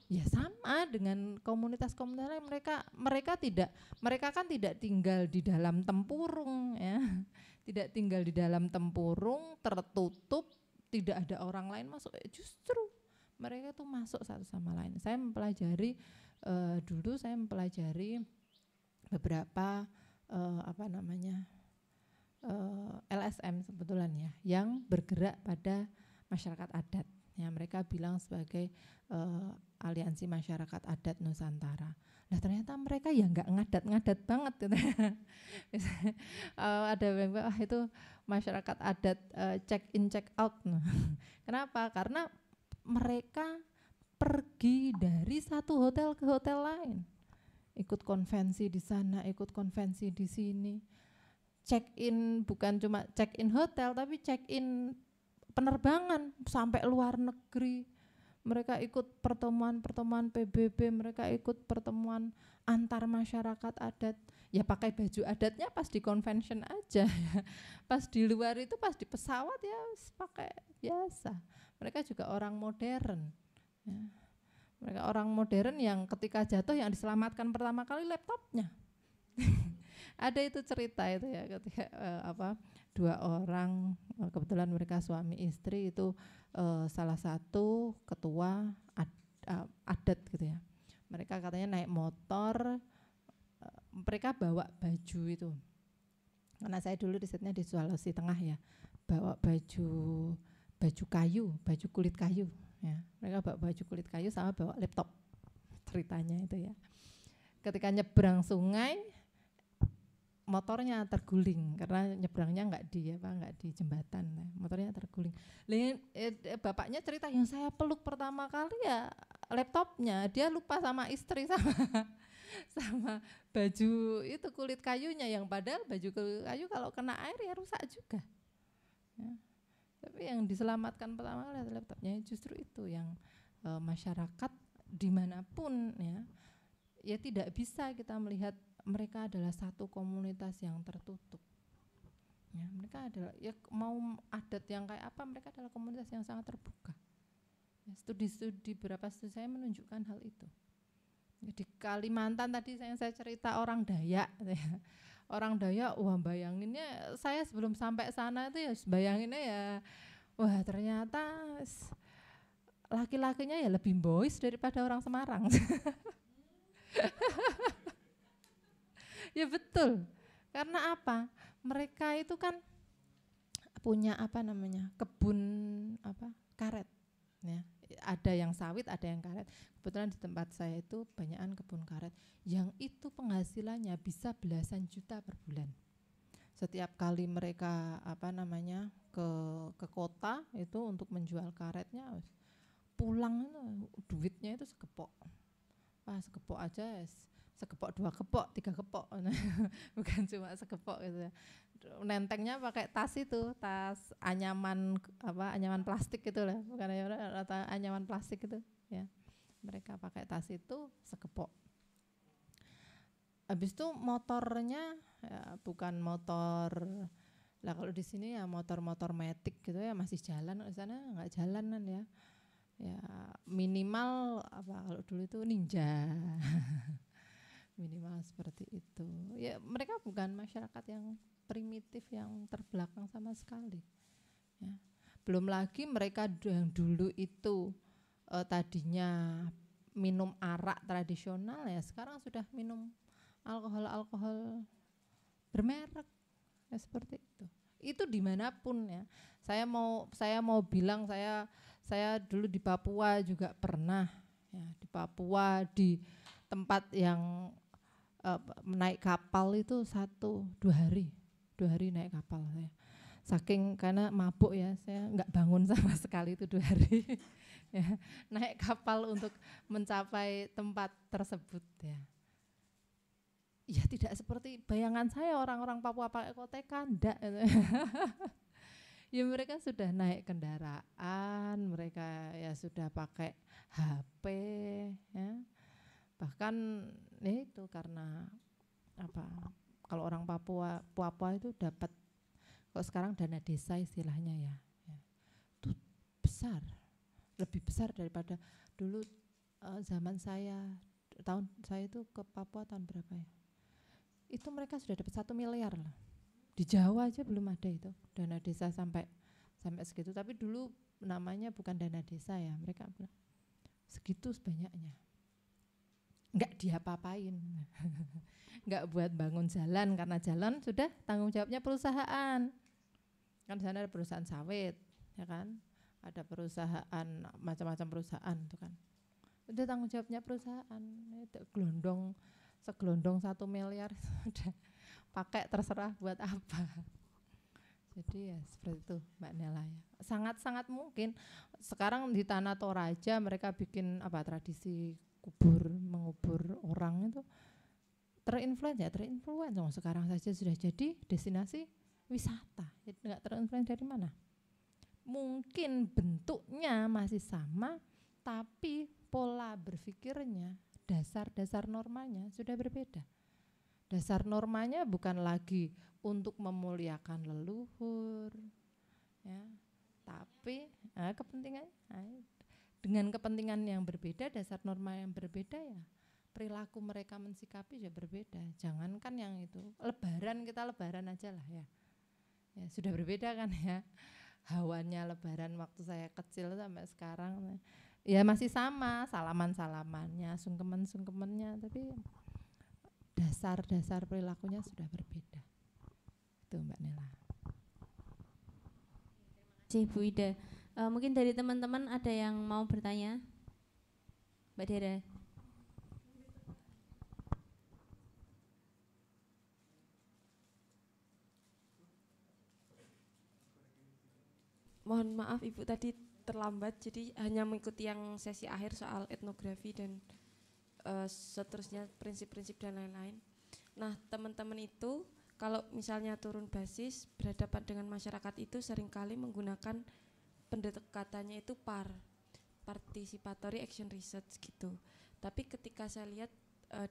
ya sama dengan komunitas-komunitas lain. Mereka kan tidak tinggal di dalam tempurung, ya, tidak tinggal di dalam tempurung tertutup, tidak ada orang lain masuk. Justru mereka tuh masuk satu sama lain. Saya mempelajari dulu saya mempelajari beberapa LSM sebetulnya ya, yang bergerak pada masyarakat adat. Ya, mereka bilang sebagai Aliansi Masyarakat Adat Nusantara. Nah ternyata mereka ya nggak ngadat-ngadat banget gitu. Ada yang bilang itu masyarakat adat check in check out. Kenapa? Karena mereka pergi dari satu hotel ke hotel lain, ikut konvensi di sana, ikut konvensi di sini. Check in bukan cuma check in hotel, tapi check in penerbangan sampai luar negeri. Mereka ikut pertemuan-pertemuan PBB, mereka ikut pertemuan antar masyarakat adat. Ya pakai baju adatnya pas di convention aja. Pas di luar itu, pas di pesawat ya pakai biasa. Mereka juga orang modern. Ya. Mereka orang modern yang ketika jatuh yang diselamatkan pertama kali laptopnya. Ada itu cerita itu ya, ketika dua orang, kebetulan mereka suami istri itu, salah satu ketua adat gitu ya. Mereka katanya naik motor, mereka bawa baju itu. Karena saya dulu risetnya di Sulawesi Tengah ya, bawa baju kayu, baju kulit kayu. Ya. Mereka bawa baju kulit kayu sama bawa laptop, ceritanya itu ya. Ketika nyebrang sungai, motornya terguling karena nyebrangnya nggak di jembatan, motornya terguling. Bapaknya cerita, yang saya peluk pertama kali ya laptopnya, dia lupa sama istri sama baju itu kulit kayunya, yang padahal baju kulit kayu kalau kena air ya rusak juga. Ya. Tapi yang diselamatkan pertama kali laptopnya justru itu yang masyarakat dimanapun ya tidak bisa kita melihat mereka adalah satu komunitas yang tertutup. Ya, mereka adalah ya mau adat yang kayak apa, mereka adalah komunitas yang sangat terbuka. Ya, studi-studi beberapa studi saya menunjukkan hal itu. Ya, di Kalimantan tadi saya cerita orang Dayak, ya. Orang Dayak, wah bayanginnya saya sebelum sampai sana itu ya bayanginnya ya, wah ternyata laki-lakinya ya lebih boys daripada orang Semarang. Ya betul. Karena apa? Mereka itu kan punya kebun karet. Ya. Ada yang sawit, ada yang karet. Kebetulan di tempat saya itu banyakan kebun karet. Yang itu penghasilannya bisa belasan juta per bulan. Setiap kali mereka ke kota itu untuk menjual karetnya, pulang duitnya itu sekepok. Wah sekepok aja, sekepok 2 kepok 3 kepok, bukan cuma sekepok gitu ya. Nentengnya pakai tas itu, tas anyaman plastik gitu lah, bukan anyaman plastik itu ya. Mereka pakai tas itu sekepok. Habis itu motornya ya, bukan motor lah, kalau di sini ya motor-motor matic gitu ya masih jalan, di sana nggak jalanan ya. Ya minimal kalau dulu itu Ninja. Minimal seperti itu. Ya mereka bukan masyarakat yang primitif yang terbelakang sama sekali. Ya. Belum lagi mereka yang dulu itu tadinya minum arak tradisional ya sekarang sudah minum alkohol bermerek ya seperti itu. Itu dimanapun ya. Saya mau bilang saya dulu di Papua juga pernah ya, di Papua di tempat yang naik kapal itu 1-2 hari naik kapal saya. Saking karena mabuk ya, saya nggak bangun sama sekali itu 2 hari. Ya, naik kapal untuk mencapai tempat tersebut ya. Ya tidak seperti bayangan saya orang-orang Papua pakai koteka, enggak. Ya mereka sudah naik kendaraan, mereka ya sudah pakai HP ya. Bahkan itu karena kalau orang Papua itu dapat, kalau sekarang dana desa istilahnya ya, itu besar, lebih besar daripada dulu zaman saya itu ke Papua tahun berapa ya, itu mereka sudah dapat 1 miliar lah. Di Jawa aja belum ada itu dana desa sampai segitu, tapi dulu namanya bukan dana desa ya, mereka bilang segitu sebanyaknya. Enggak diapa-apain. Enggak buat bangun jalan, karena jalan sudah tanggung jawabnya perusahaan. Kan di sana ada perusahaan sawit, ya kan? Ada perusahaan macam-macam perusahaan itu kan. Udah tanggung jawabnya perusahaan. Itu segelondong 1 miliar sudah pakai terserah buat apa. Jadi ya seperti itu Mbak Nela ya. Sangat-sangat mungkin sekarang di Tanah Toraja mereka bikin tradisi mengubur orang itu terinfluence. Sekarang saja sudah jadi destinasi wisata. Jadi enggak terinfluence dari mana? Mungkin bentuknya masih sama, tapi pola berpikirnya, dasar normanya sudah berbeda. Dasar normanya bukan lagi untuk memuliakan leluhur, ya, tapi dengan kepentingan yang berbeda, dasar norma yang berbeda ya, perilaku mereka mensikapi juga berbeda. Jangankan yang itu, kita lebaran aja lah ya. Ya sudah berbeda kan ya. Hawanya lebaran waktu saya kecil sampai sekarang ya masih sama, salaman-salamannya, sungkeman-sungkemannya, tapi dasar perilakunya sudah berbeda. Itu Mbak Nela. Terima kasih Bu Ida. Mungkin dari teman-teman ada yang mau bertanya? Mbak Dera. Mohon maaf Ibu tadi terlambat, jadi hanya mengikuti yang sesi akhir soal etnografi dan seterusnya prinsip-prinsip dan lain-lain. Nah teman-teman itu kalau misalnya turun basis berhadapan dengan masyarakat itu seringkali menggunakan pendekatannya itu participatory action research gitu. Tapi ketika saya lihat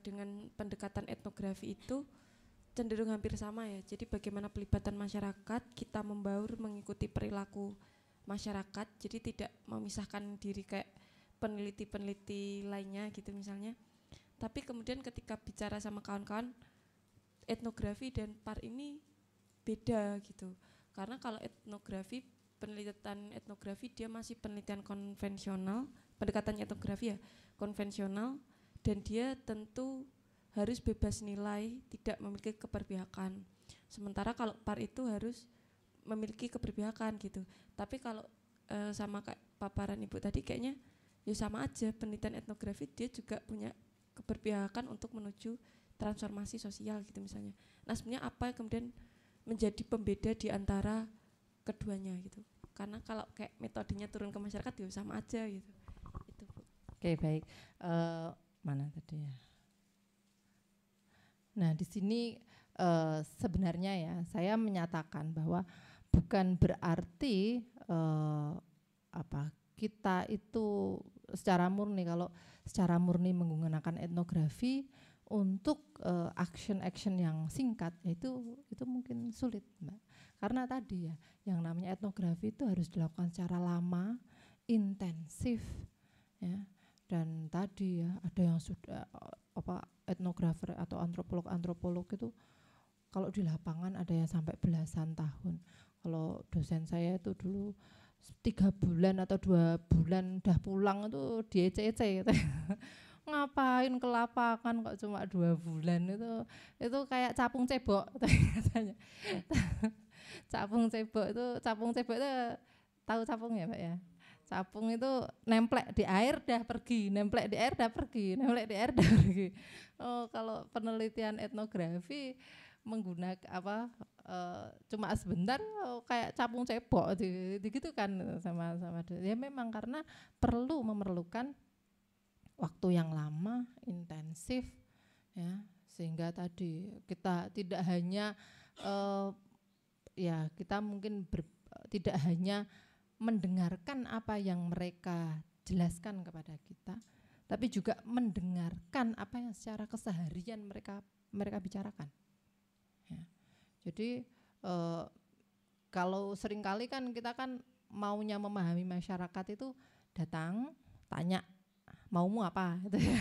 dengan pendekatan etnografi itu cenderung hampir sama ya. Jadi bagaimana pelibatan masyarakat, kita membaur mengikuti perilaku masyarakat, jadi tidak memisahkan diri kayak peneliti-peneliti lainnya gitu misalnya. Tapi kemudian ketika bicara sama kawan-kawan, etnografi dan PAR ini beda gitu. Karena kalau etnografi, penelitian etnografi dia masih penelitian konvensional, pendekatan etnografi ya, konvensional, dan dia tentu harus bebas nilai, tidak memiliki keberpihakan. Sementara kalau PAR itu harus memiliki keberpihakan gitu. Tapi kalau sama kayak paparan Ibu tadi kayaknya ya sama aja, penelitian etnografi dia juga punya keberpihakan untuk menuju transformasi sosial gitu misalnya. Nah sebenarnya apa yang kemudian menjadi pembeda di antara keduanya gitu? Karena kalau kayak metodenya turun ke masyarakat ya sama aja gitu. Itu Bu. Oke, baik. Mana tadi ya? Nah di sini sebenarnya ya saya menyatakan bahwa bukan berarti kita itu secara murni, kalau secara murni menggunakan etnografi untuk action yang singkat, itu mungkin sulit, Mbak. Karena tadi ya, yang namanya etnografi itu harus dilakukan secara lama, intensif, ya. Dan tadi ya ada yang sudah etnografer atau antropolog itu kalau di lapangan ada yang sampai belasan tahun. Kalau dosen saya itu dulu 3 bulan atau 2 bulan udah pulang itu diece-ece gitu. Ngapain ke lapangan kok cuma 2 bulan, itu kayak capung cebok katanya. Capung cebok itu tahu capung ya Pak ya? Capung itu nemplek di air dah pergi, nemplek di air dah pergi, nemplek di air dah pergi. Oh, kalau penelitian etnografi menggunakan cuma sebentar kayak capung cebok gitu kan sama ya memang karena memerlukan waktu yang lama, intensif ya, sehingga tadi kita tidak hanya ya kita mungkin tidak hanya mendengarkan apa yang mereka jelaskan kepada kita, tapi juga mendengarkan apa yang secara keseharian mereka bicarakan. Ya. Jadi kalau seringkali kan kita kan maunya memahami masyarakat itu datang, tanya, maumu apa? Gitu ya.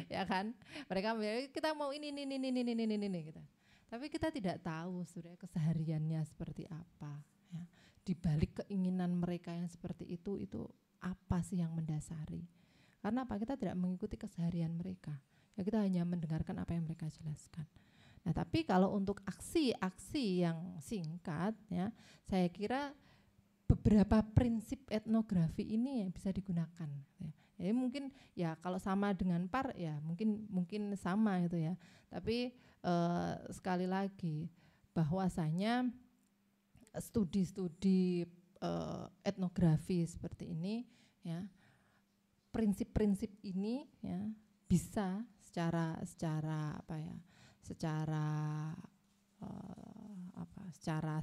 Ya kan? Mereka kita mau ini gitu. Tapi kita tidak tahu sebenarnya kesehariannya seperti apa. Ya. Di balik keinginan mereka yang seperti itu apa sih yang mendasari? Karena apa? Kita tidak mengikuti keseharian mereka. Ya, kita hanya mendengarkan apa yang mereka jelaskan. Nah, tapi kalau untuk aksi-aksi yang singkat, ya, saya kira beberapa prinsip etnografi ini yang bisa digunakan. Ya. Jadi mungkin ya kalau sama dengan PAR ya mungkin sama itu ya. Tapi sekali lagi bahwasanya studi-studi etnografi seperti ini ya, prinsip-prinsip ini ya bisa secara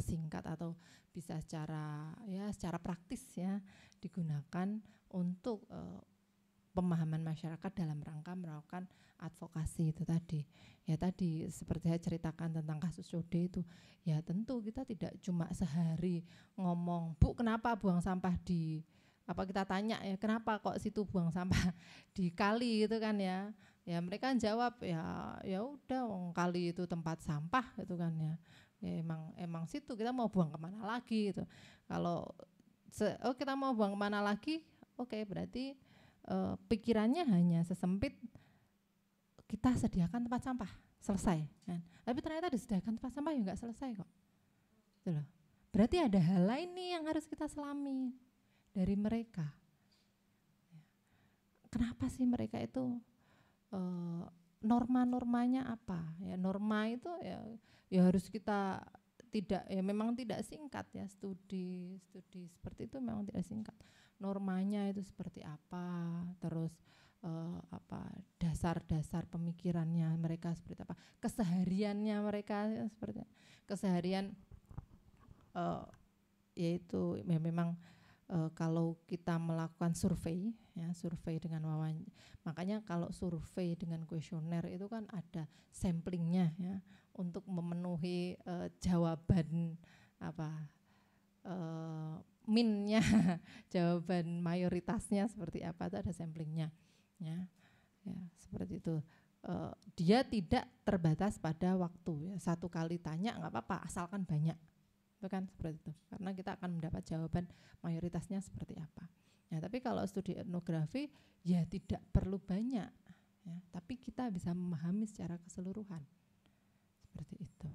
singkat atau bisa secara praktis ya digunakan untuk pemahaman masyarakat dalam rangka melakukan advokasi itu tadi. Ya tadi seperti saya ceritakan tentang kasus Code itu, ya tentu kita tidak cuma sehari ngomong, "Bu, kenapa buang sampah di kita tanya ya, kenapa kok situ buang sampah di kali gitu kan ya. Ya mereka jawab ya udah kali itu tempat sampah gitu kan ya. Ya emang situ kita mau buang kemana lagi gitu. Kalau kita mau buang kemana lagi, oke, berarti pikirannya hanya sesempit kita sediakan tempat sampah, selesai kan. Tapi ternyata disediakan tempat sampah ya enggak selesai kok. Gitu loh. Berarti ada hal lain nih yang harus kita selami dari mereka. Kenapa sih mereka itu norma-normanya apa? Ya norma itu ya harus kita memang tidak singkat ya, studi seperti itu memang tidak singkat. Normanya itu seperti apa? Terus dasar-dasar pemikirannya mereka seperti apa, kesehariannya mereka seperti keseharian, yaitu ya memang kalau kita melakukan survei ya, survei dengan makanya kalau survei dengan kuesioner itu kan ada samplingnya ya, untuk memenuhi jawaban minnya jawaban mayoritasnya seperti apa, itu ada samplingnya ya seperti itu. Dia tidak terbatas pada waktu ya, satu kali tanya nggak apa-apa asalkan banyak, itu kan seperti itu, karena kita akan mendapat jawaban mayoritasnya seperti apa. Ya, tapi kalau studi etnografi ya tidak perlu banyak ya, tapi kita bisa memahami secara keseluruhan seperti itu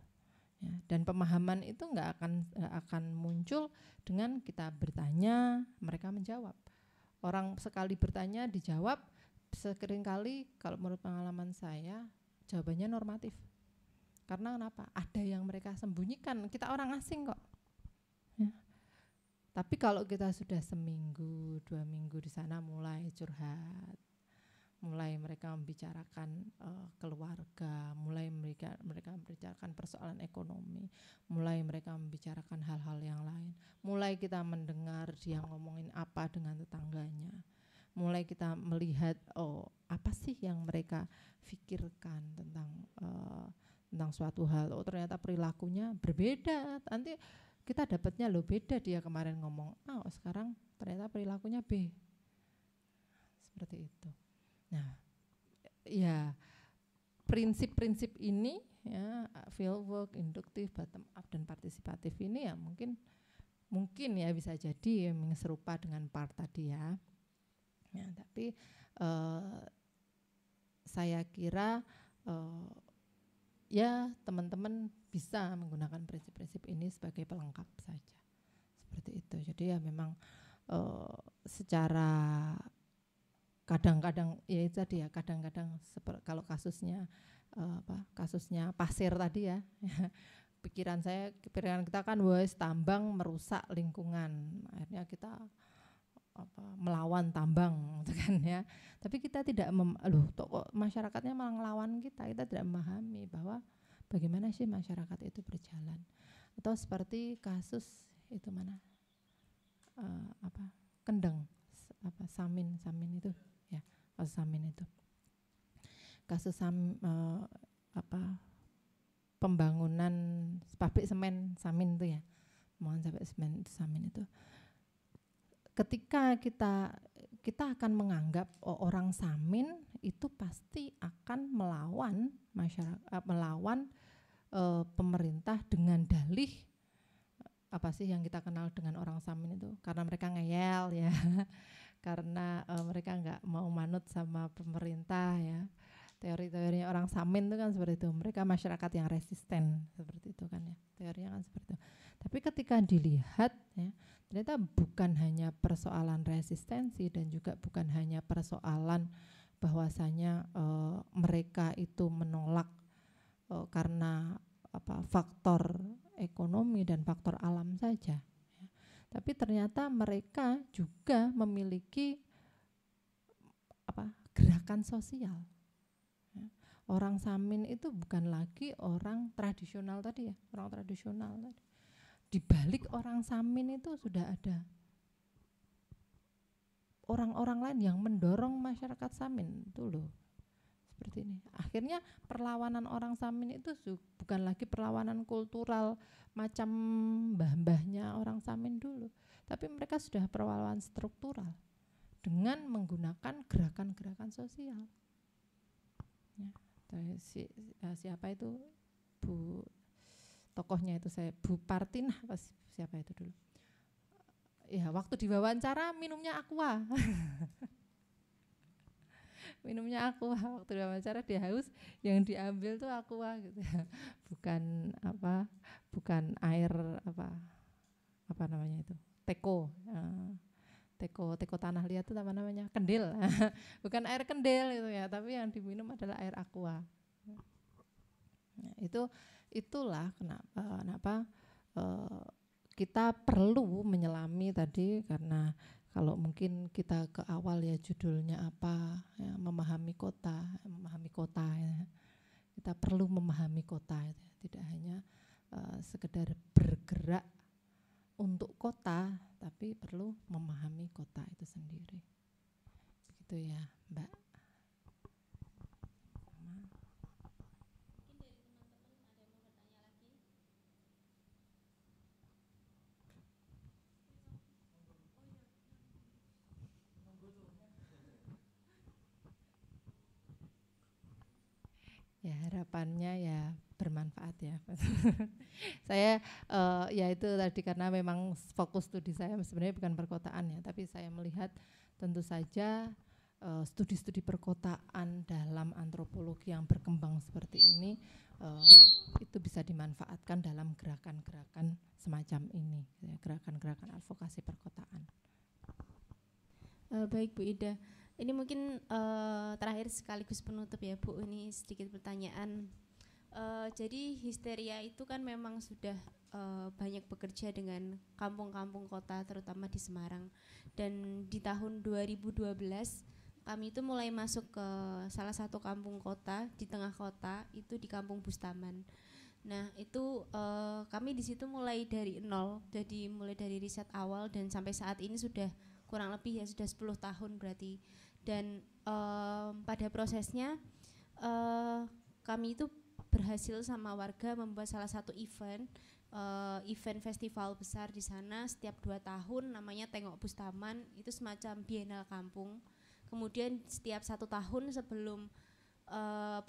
ya. Dan pemahaman itu nggak akan muncul dengan kita bertanya mereka menjawab. Orang sekali bertanya dijawab, seringkali kalau menurut pengalaman saya jawabannya normatif. Karena kenapa? Ada yang mereka sembunyikan, kita orang asing kok ya. Tapi kalau kita sudah seminggu, 2 minggu di sana mulai curhat, mulai mereka membicarakan keluarga, mulai mereka membicarakan persoalan ekonomi, mulai mereka membicarakan hal-hal yang lain, mulai kita mendengar dia ngomongin apa dengan tetangganya, mulai kita melihat apa sih yang mereka pikirkan tentang suatu hal, ternyata perilakunya berbeda, nanti kita dapatnya beda, dia kemarin ngomong A, sekarang ternyata perilakunya B, seperti itu. Nah, ya prinsip-prinsip ini ya, fieldwork, induktif, bottom up dan partisipatif ini ya mungkin ya bisa jadi serupa dengan part tadi ya. Ya, tapi saya kira ya teman-teman bisa menggunakan prinsip-prinsip ini sebagai pelengkap saja, seperti itu. Jadi ya memang secara kadang-kadang ya itu tadi ya, kadang-kadang kalau kasusnya kasusnya pasir tadi ya, pikiran kita kan tambang merusak lingkungan, akhirnya kita melawan tambang gitu kan ya. Tapi kita tidak kok masyarakatnya malah ngelawan kita tidak memahami bahwa bagaimana sih masyarakat itu berjalan. Atau seperti kasus itu mana Kendeng Samin itu ya, kasus Samin itu, kasus pembangunan pabrik semen Samin itu ya, pembangunan pabrik semen itu Samin itu, ketika kita akan menganggap orang Samin itu pasti akan melawan masyarakat, melawan pemerintah dengan dalih apa sih yang kita kenal dengan orang Samin itu, karena mereka ngeyel ya, karena mereka nggak mau manut sama pemerintah ya. Teori-teorinya orang Samin itu kan seperti itu, mereka masyarakat yang resisten seperti itu kan ya, teorinya kan seperti itu. Tapi ketika dilihat ya, ternyata bukan hanya persoalan resistensi dan juga bukan hanya persoalan bahwasanya mereka itu menolak karena faktor ekonomi dan faktor alam saja ya. Tapi ternyata mereka juga memiliki gerakan sosial ya. Orang Samin itu bukan lagi orang tradisional tadi ya, orang tradisional tadi. Di balik orang Samin itu sudah ada orang-orang lain yang mendorong masyarakat Samin itu loh, seperti ini. Akhirnya perlawanan orang Samin itu bukan lagi perlawanan kultural macam mbah-mbahnya orang Samin dulu, tapi mereka sudah perlawanan struktural dengan menggunakan gerakan-gerakan sosial ya. Siapa itu Bu tokohnya itu, saya Bu Partinah siapa itu dulu ya, waktu diwawancara minumnya aqua minumnya aqua, waktu diwawancara dia haus, yang diambil tuh aqua gitu ya, bukan air apa namanya itu, teko tanah liat itu apa namanya, kendil bukan air kendil itu ya, tapi yang diminum adalah air aqua. Nah, itulah kenapa kita perlu menyelami tadi, karena Kalau mungkin kita ke awal ya judulnya apa, ya, memahami kota ya. Kita perlu memahami kota, ya. Tidak hanya sekedar bergerak untuk kota, tapi perlu memahami kota itu sendiri. Begitu ya, Mbak. Ya harapannya ya bermanfaat ya. Saya ya itu tadi karena memang fokus studi saya sebenarnya bukan perkotaan ya, tapi saya melihat tentu saja studi-studi perkotaan dalam antropologi yang berkembang seperti ini itu bisa dimanfaatkan dalam gerakan-gerakan semacam ini, ya, gerakan-gerakan advokasi perkotaan. Baik Bu Ida, ini mungkin terakhir sekaligus penutup ya Bu, ini sedikit pertanyaan. Jadi histeria itu kan memang sudah banyak bekerja dengan kampung-kampung kota terutama di Semarang, dan di tahun 2012 kami itu mulai masuk ke salah satu kampung kota di tengah kota, itu di Kampung Bustaman. Nah itu kami di situ mulai dari nol, jadi mulai dari riset awal dan sampai saat ini sudah kurang lebih ya sudah 10 tahun berarti. Dan pada prosesnya kami itu berhasil sama warga membuat salah satu event festival besar di sana setiap 2 tahun, namanya Tengok Bustaman, itu semacam bienal kampung. Kemudian setiap 1 tahun sebelum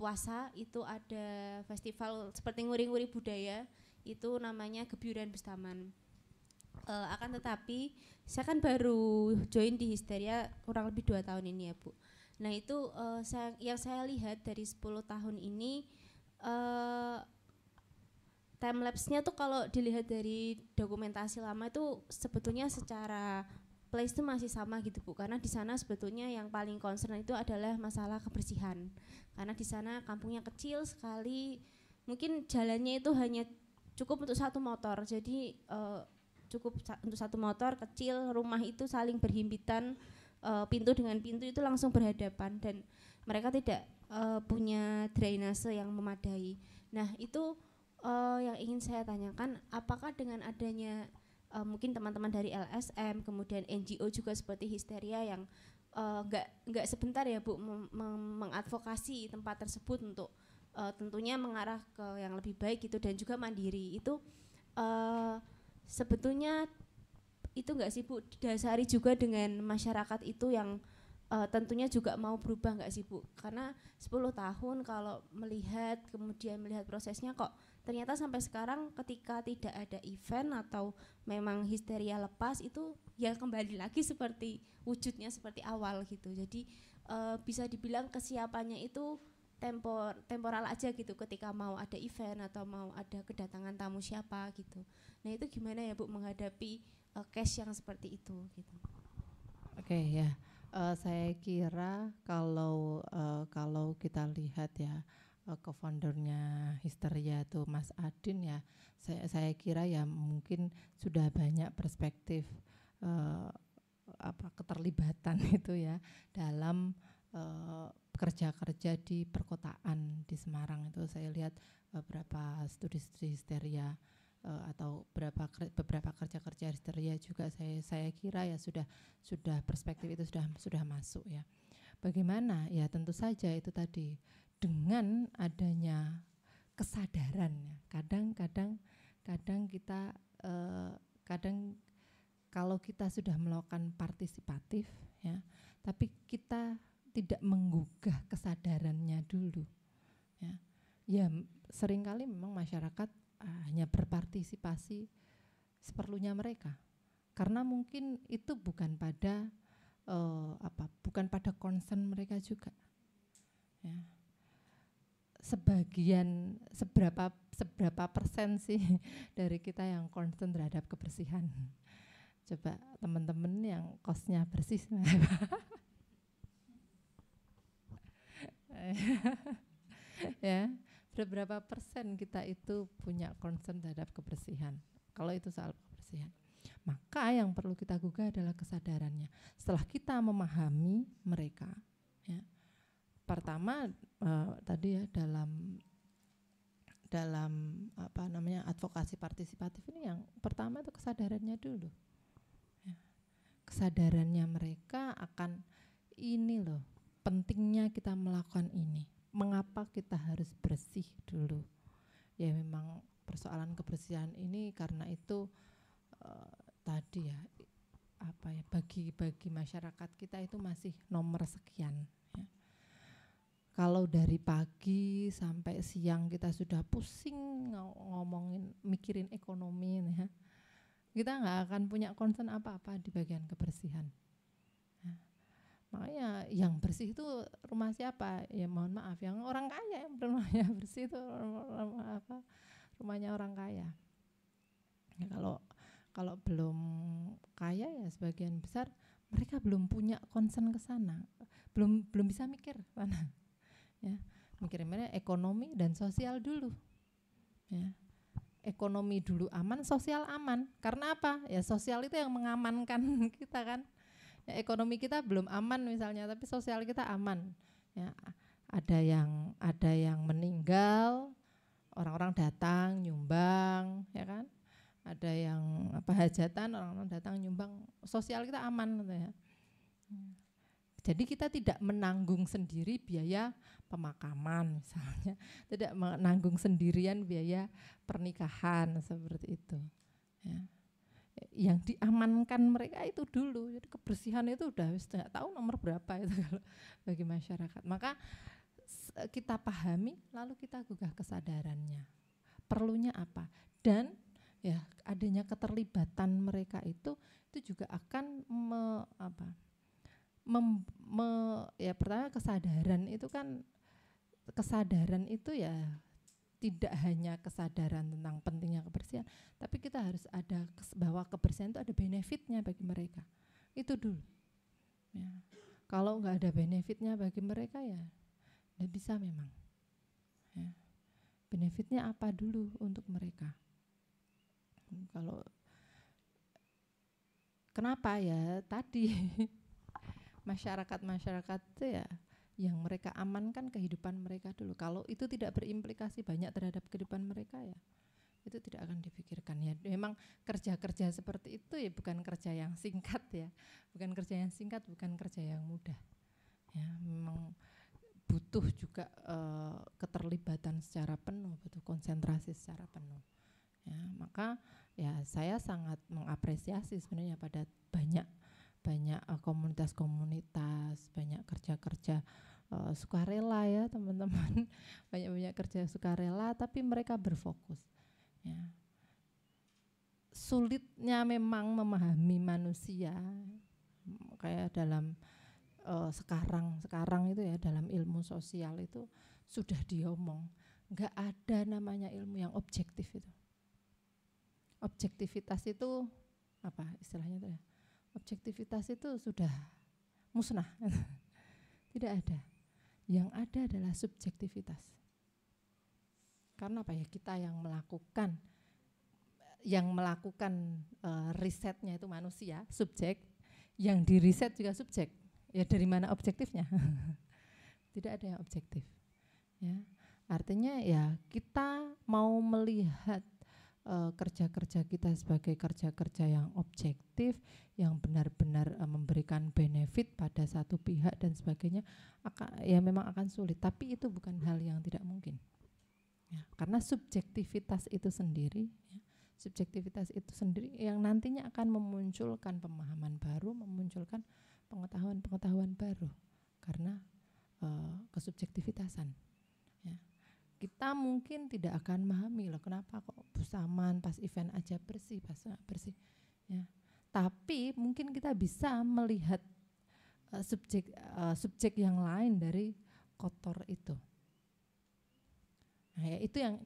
puasa itu ada festival seperti nguri-nguri budaya, itu namanya Gebyuran Bustaman. Akan tetapi saya kan baru join di Histeria kurang lebih 2 tahun ini ya Bu. Nah itu yang saya lihat dari 10 tahun ini timelapse-nya tuh kalau dilihat dari dokumentasi lama itu sebetulnya secara place itu masih sama gitu Bu, karena di sana sebetulnya yang paling concern itu adalah masalah kebersihan, karena di sana kampungnya kecil sekali, mungkin jalannya itu hanya cukup untuk 1 motor, jadi cukup untuk 1 motor kecil, rumah itu saling berhimpitan, pintu dengan pintu itu langsung berhadapan, dan mereka tidak punya drainase yang memadai. Nah itu yang ingin saya tanyakan, apakah dengan adanya mungkin teman-teman dari LSM, kemudian NGO juga seperti Histeria yang nggak sebentar ya Bu mengadvokasi tempat tersebut untuk tentunya mengarah ke yang lebih baik gitu dan juga mandiri, itu sebetulnya itu nggak sih Bu didasari juga dengan masyarakat itu yang tentunya juga mau berubah nggak sih Bu? Karena 10 tahun kalau melihat kemudian melihat prosesnya kok ternyata sampai sekarang ketika tidak ada event atau memang histeria lepas itu ya kembali lagi seperti wujudnya seperti awal gitu. Jadi bisa dibilang kesiapannya itu temporal aja gitu ketika mau ada event atau mau ada kedatangan tamu siapa gitu. Nah itu gimana ya Bu menghadapi case yang seperti itu gitu? Oke ya, saya kira kalau kita lihat ya co-foundernya Histeria itu Mas Adin ya, saya kira ya mungkin sudah banyak perspektif keterlibatan itu ya dalam kerja-kerja di perkotaan di Semarang. Itu saya lihat beberapa studi-studi Histeria atau beberapa kerja-kerja Histeria juga saya kira ya sudah perspektif itu sudah masuk ya. Bagaimana ya, tentu saja itu tadi dengan adanya kesadaran ya. Kadang kita kalau kita sudah melakukan partisipatif ya, tapi kita tidak menggugah kesadarannya dulu ya. Ya seringkali memang masyarakat hanya berpartisipasi seperlunya mereka, karena mungkin itu bukan pada concern mereka juga ya. Seberapa persen sih dari kita yang concern terhadap kebersihan? Coba teman-teman yang kosnya bersih ya, berapa persen kita itu punya concern terhadap kebersihan? Kalau itu soal kebersihan. Maka yang perlu kita gugah adalah kesadarannya. Setelah kita memahami mereka, ya, pertama tadi ya dalam apa namanya advokasi partisipatif ini yang pertama itu kesadarannya dulu. Ya. Kesadarannya mereka akan ini loh, pentingnya kita melakukan ini. Mengapa kita harus bersih dulu? Ya memang persoalan kebersihan ini karena itu tadi ya apa ya bagi masyarakat kita itu masih nomor sekian. Ya. Kalau dari pagi sampai siang kita sudah pusing ngomongin mikirin ekonomi, ya, kita nggak akan punya concern apa-apa di bagian kebersihan. Ya. Makanya yang bersih itu rumah siapa? Ya mohon maaf, yang orang kaya yang rumahnya bersih itu rumahnya orang kaya. Ya, kalau belum kaya ya sebagian besar mereka belum punya concern ke sana, belum bisa mikir sana, ya mikirnya ekonomi dan sosial dulu, ya ekonomi dulu aman, sosial aman, karena apa? Ya sosial itu yang mengamankan kita kan, ya, ekonomi kita belum aman misalnya, tapi sosial kita aman, ya ada yang meninggal, orang-orang datang nyumbang, ya kan? Ada yang hajatan, orang-orang datang nyumbang, sosial kita aman gitu ya. Jadi kita tidak menanggung sendiri biaya pemakaman misalnya, tidak menanggung sendirian biaya pernikahan seperti itu. Ya. Yang diamankan mereka itu dulu, jadi kebersihan itu udah tidak tahu nomor berapa itu kalau bagi masyarakat. Maka kita pahami, lalu kita gugah kesadarannya. Perlunya apa? Dan ya adanya keterlibatan mereka itu juga akan ya pertama kesadaran itu ya tidak hanya kesadaran tentang pentingnya kebersihan, tapi kita harus ada bahwa kebersihan itu ada benefitnya bagi mereka, itu dulu ya. Kalau nggak ada benefitnya bagi mereka ya nggak bisa memang ya. Benefitnya apa dulu untuk mereka? Kalau kenapa ya tadi masyarakat itu ya yang mereka amankan kehidupan mereka dulu. Kalau itu tidak berimplikasi banyak terhadap kehidupan mereka ya itu tidak akan dipikirkan ya. Memang kerja-kerja seperti itu ya bukan kerja yang singkat ya, bukan kerja yang mudah ya. Memang butuh juga keterlibatan secara penuh, butuh konsentrasi secara penuh. Ya, maka ya saya sangat mengapresiasi sebenarnya pada banyak komunitas-komunitas, banyak kerja-kerja sukarela ya teman-teman, banyak kerja sukarela tapi mereka berfokus. Ya. Sulitnya memang memahami manusia kayak dalam sekarang itu ya dalam ilmu sosial itu sudah diomong, nggak ada namanya ilmu yang objektif itu. Objektivitas itu apa istilahnya itu ya? Objektivitas itu sudah musnah. Tidak ada. Yang ada adalah subjektivitas. Karena apa ya? Kita yang melakukan risetnya itu manusia, subjek, yang diriset juga subjek. Ya dari mana objektifnya? Tidak ada yang objektif. Ya. Artinya ya kita mau melihat kerja-kerja kita sebagai kerja-kerja yang objektif, yang benar-benar memberikan benefit pada satu pihak dan sebagainya, ya memang akan sulit. Tapi itu bukan hal yang tidak mungkin. Ya, karena subjektivitas itu sendiri yang nantinya akan memunculkan pemahaman baru, memunculkan pengetahuan baru karena kesubjektivitasan. Ya. Kita mungkin tidak akan memahami loh kenapa kok busaman pas event aja bersih, pas nggak bersih. Ya. Tapi mungkin kita bisa melihat subjek yang lain dari kotor itu. Nah, ya itu yang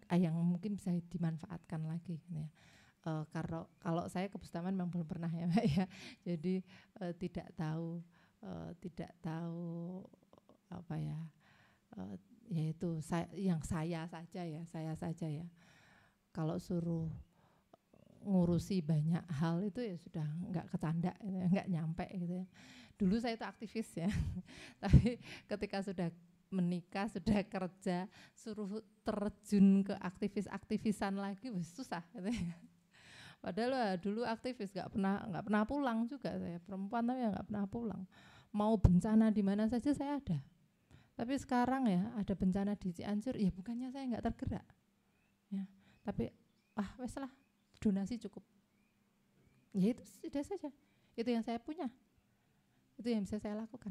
mungkin bisa dimanfaatkan lagi. Gitu ya. Kalau saya ke Bustaman memang belum pernah ya Mbak ya, jadi tidak tahu apa ya, yaitu saya saja ya. Kalau suruh ngurusi banyak hal itu ya sudah nggak kecanda, gitu ya, nggak nyampe gitu ya. Dulu saya itu aktivis ya, tapi ketika sudah menikah, sudah kerja, suruh terjun ke aktivisan lagi, susah gitu ya. Padahal dulu aktivis nggak pernah pulang juga saya, perempuan tapi nggak pernah pulang. Mau bencana di mana saja saya ada. Tapi sekarang ya ada bencana di Cianjur, ya bukannya saya nggak tergerak, ya, tapi wes lah, donasi cukup. Ya itu sudah saja, itu yang saya punya, itu yang bisa saya lakukan.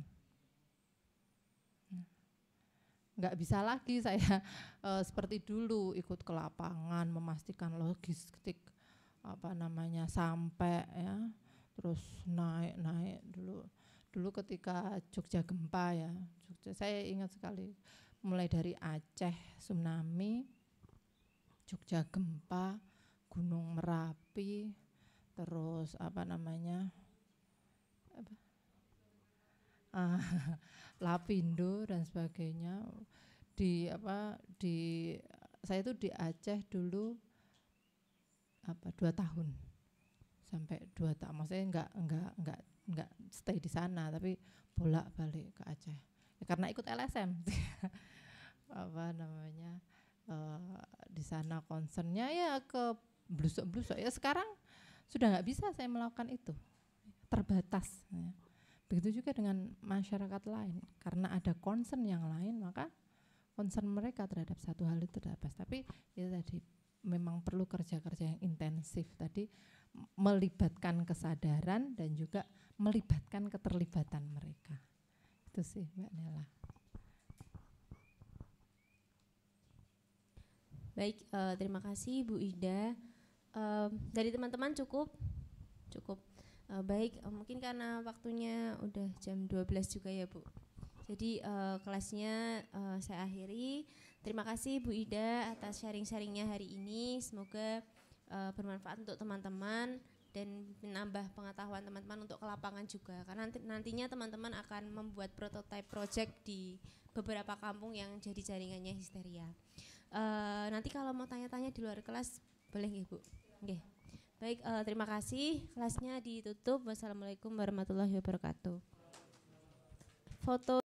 Nggak bisa lagi saya seperti dulu ikut ke lapangan memastikan logistik sampai ya, terus naik dulu ketika Jogja gempa ya, saya ingat sekali, mulai dari Aceh tsunami, Jogja gempa, Gunung Merapi, terus Lapindo dan sebagainya. Saya itu di Aceh dulu 2 tahun sampai 2 tahun, maksudnya enggak stay di sana tapi bolak-balik ke Aceh ya, karena ikut LSM. Di sana concernnya ya ke blusuk ya, sekarang sudah nggak bisa saya melakukan itu, terbatas ya. Begitu juga dengan masyarakat lain, karena ada concern yang lain, maka concern mereka terhadap satu hal itu terbatas. Tapi itu tadi memang perlu kerja-kerja yang intensif tadi, melibatkan kesadaran dan juga melibatkan keterlibatan mereka. Itu sih Mbak Nela. Baik, terima kasih Bu Ida. Dari teman-teman cukup. Baik, mungkin karena waktunya udah jam 12 juga ya Bu. Jadi kelasnya saya akhiri. Terima kasih Bu Ida atas sharing-sharingnya hari ini. Semoga bermanfaat untuk teman-teman dan menambah pengetahuan teman-teman untuk ke lapangan juga. Karena nantinya teman-teman akan membuat prototype project di beberapa kampung yang jadi jaringannya Histeria. Nanti kalau mau tanya-tanya di luar kelas boleh nggih Bu? Nggih. Baik, terima kasih. Kelasnya ditutup. Wassalamualaikum warahmatullahi wabarakatuh. Foto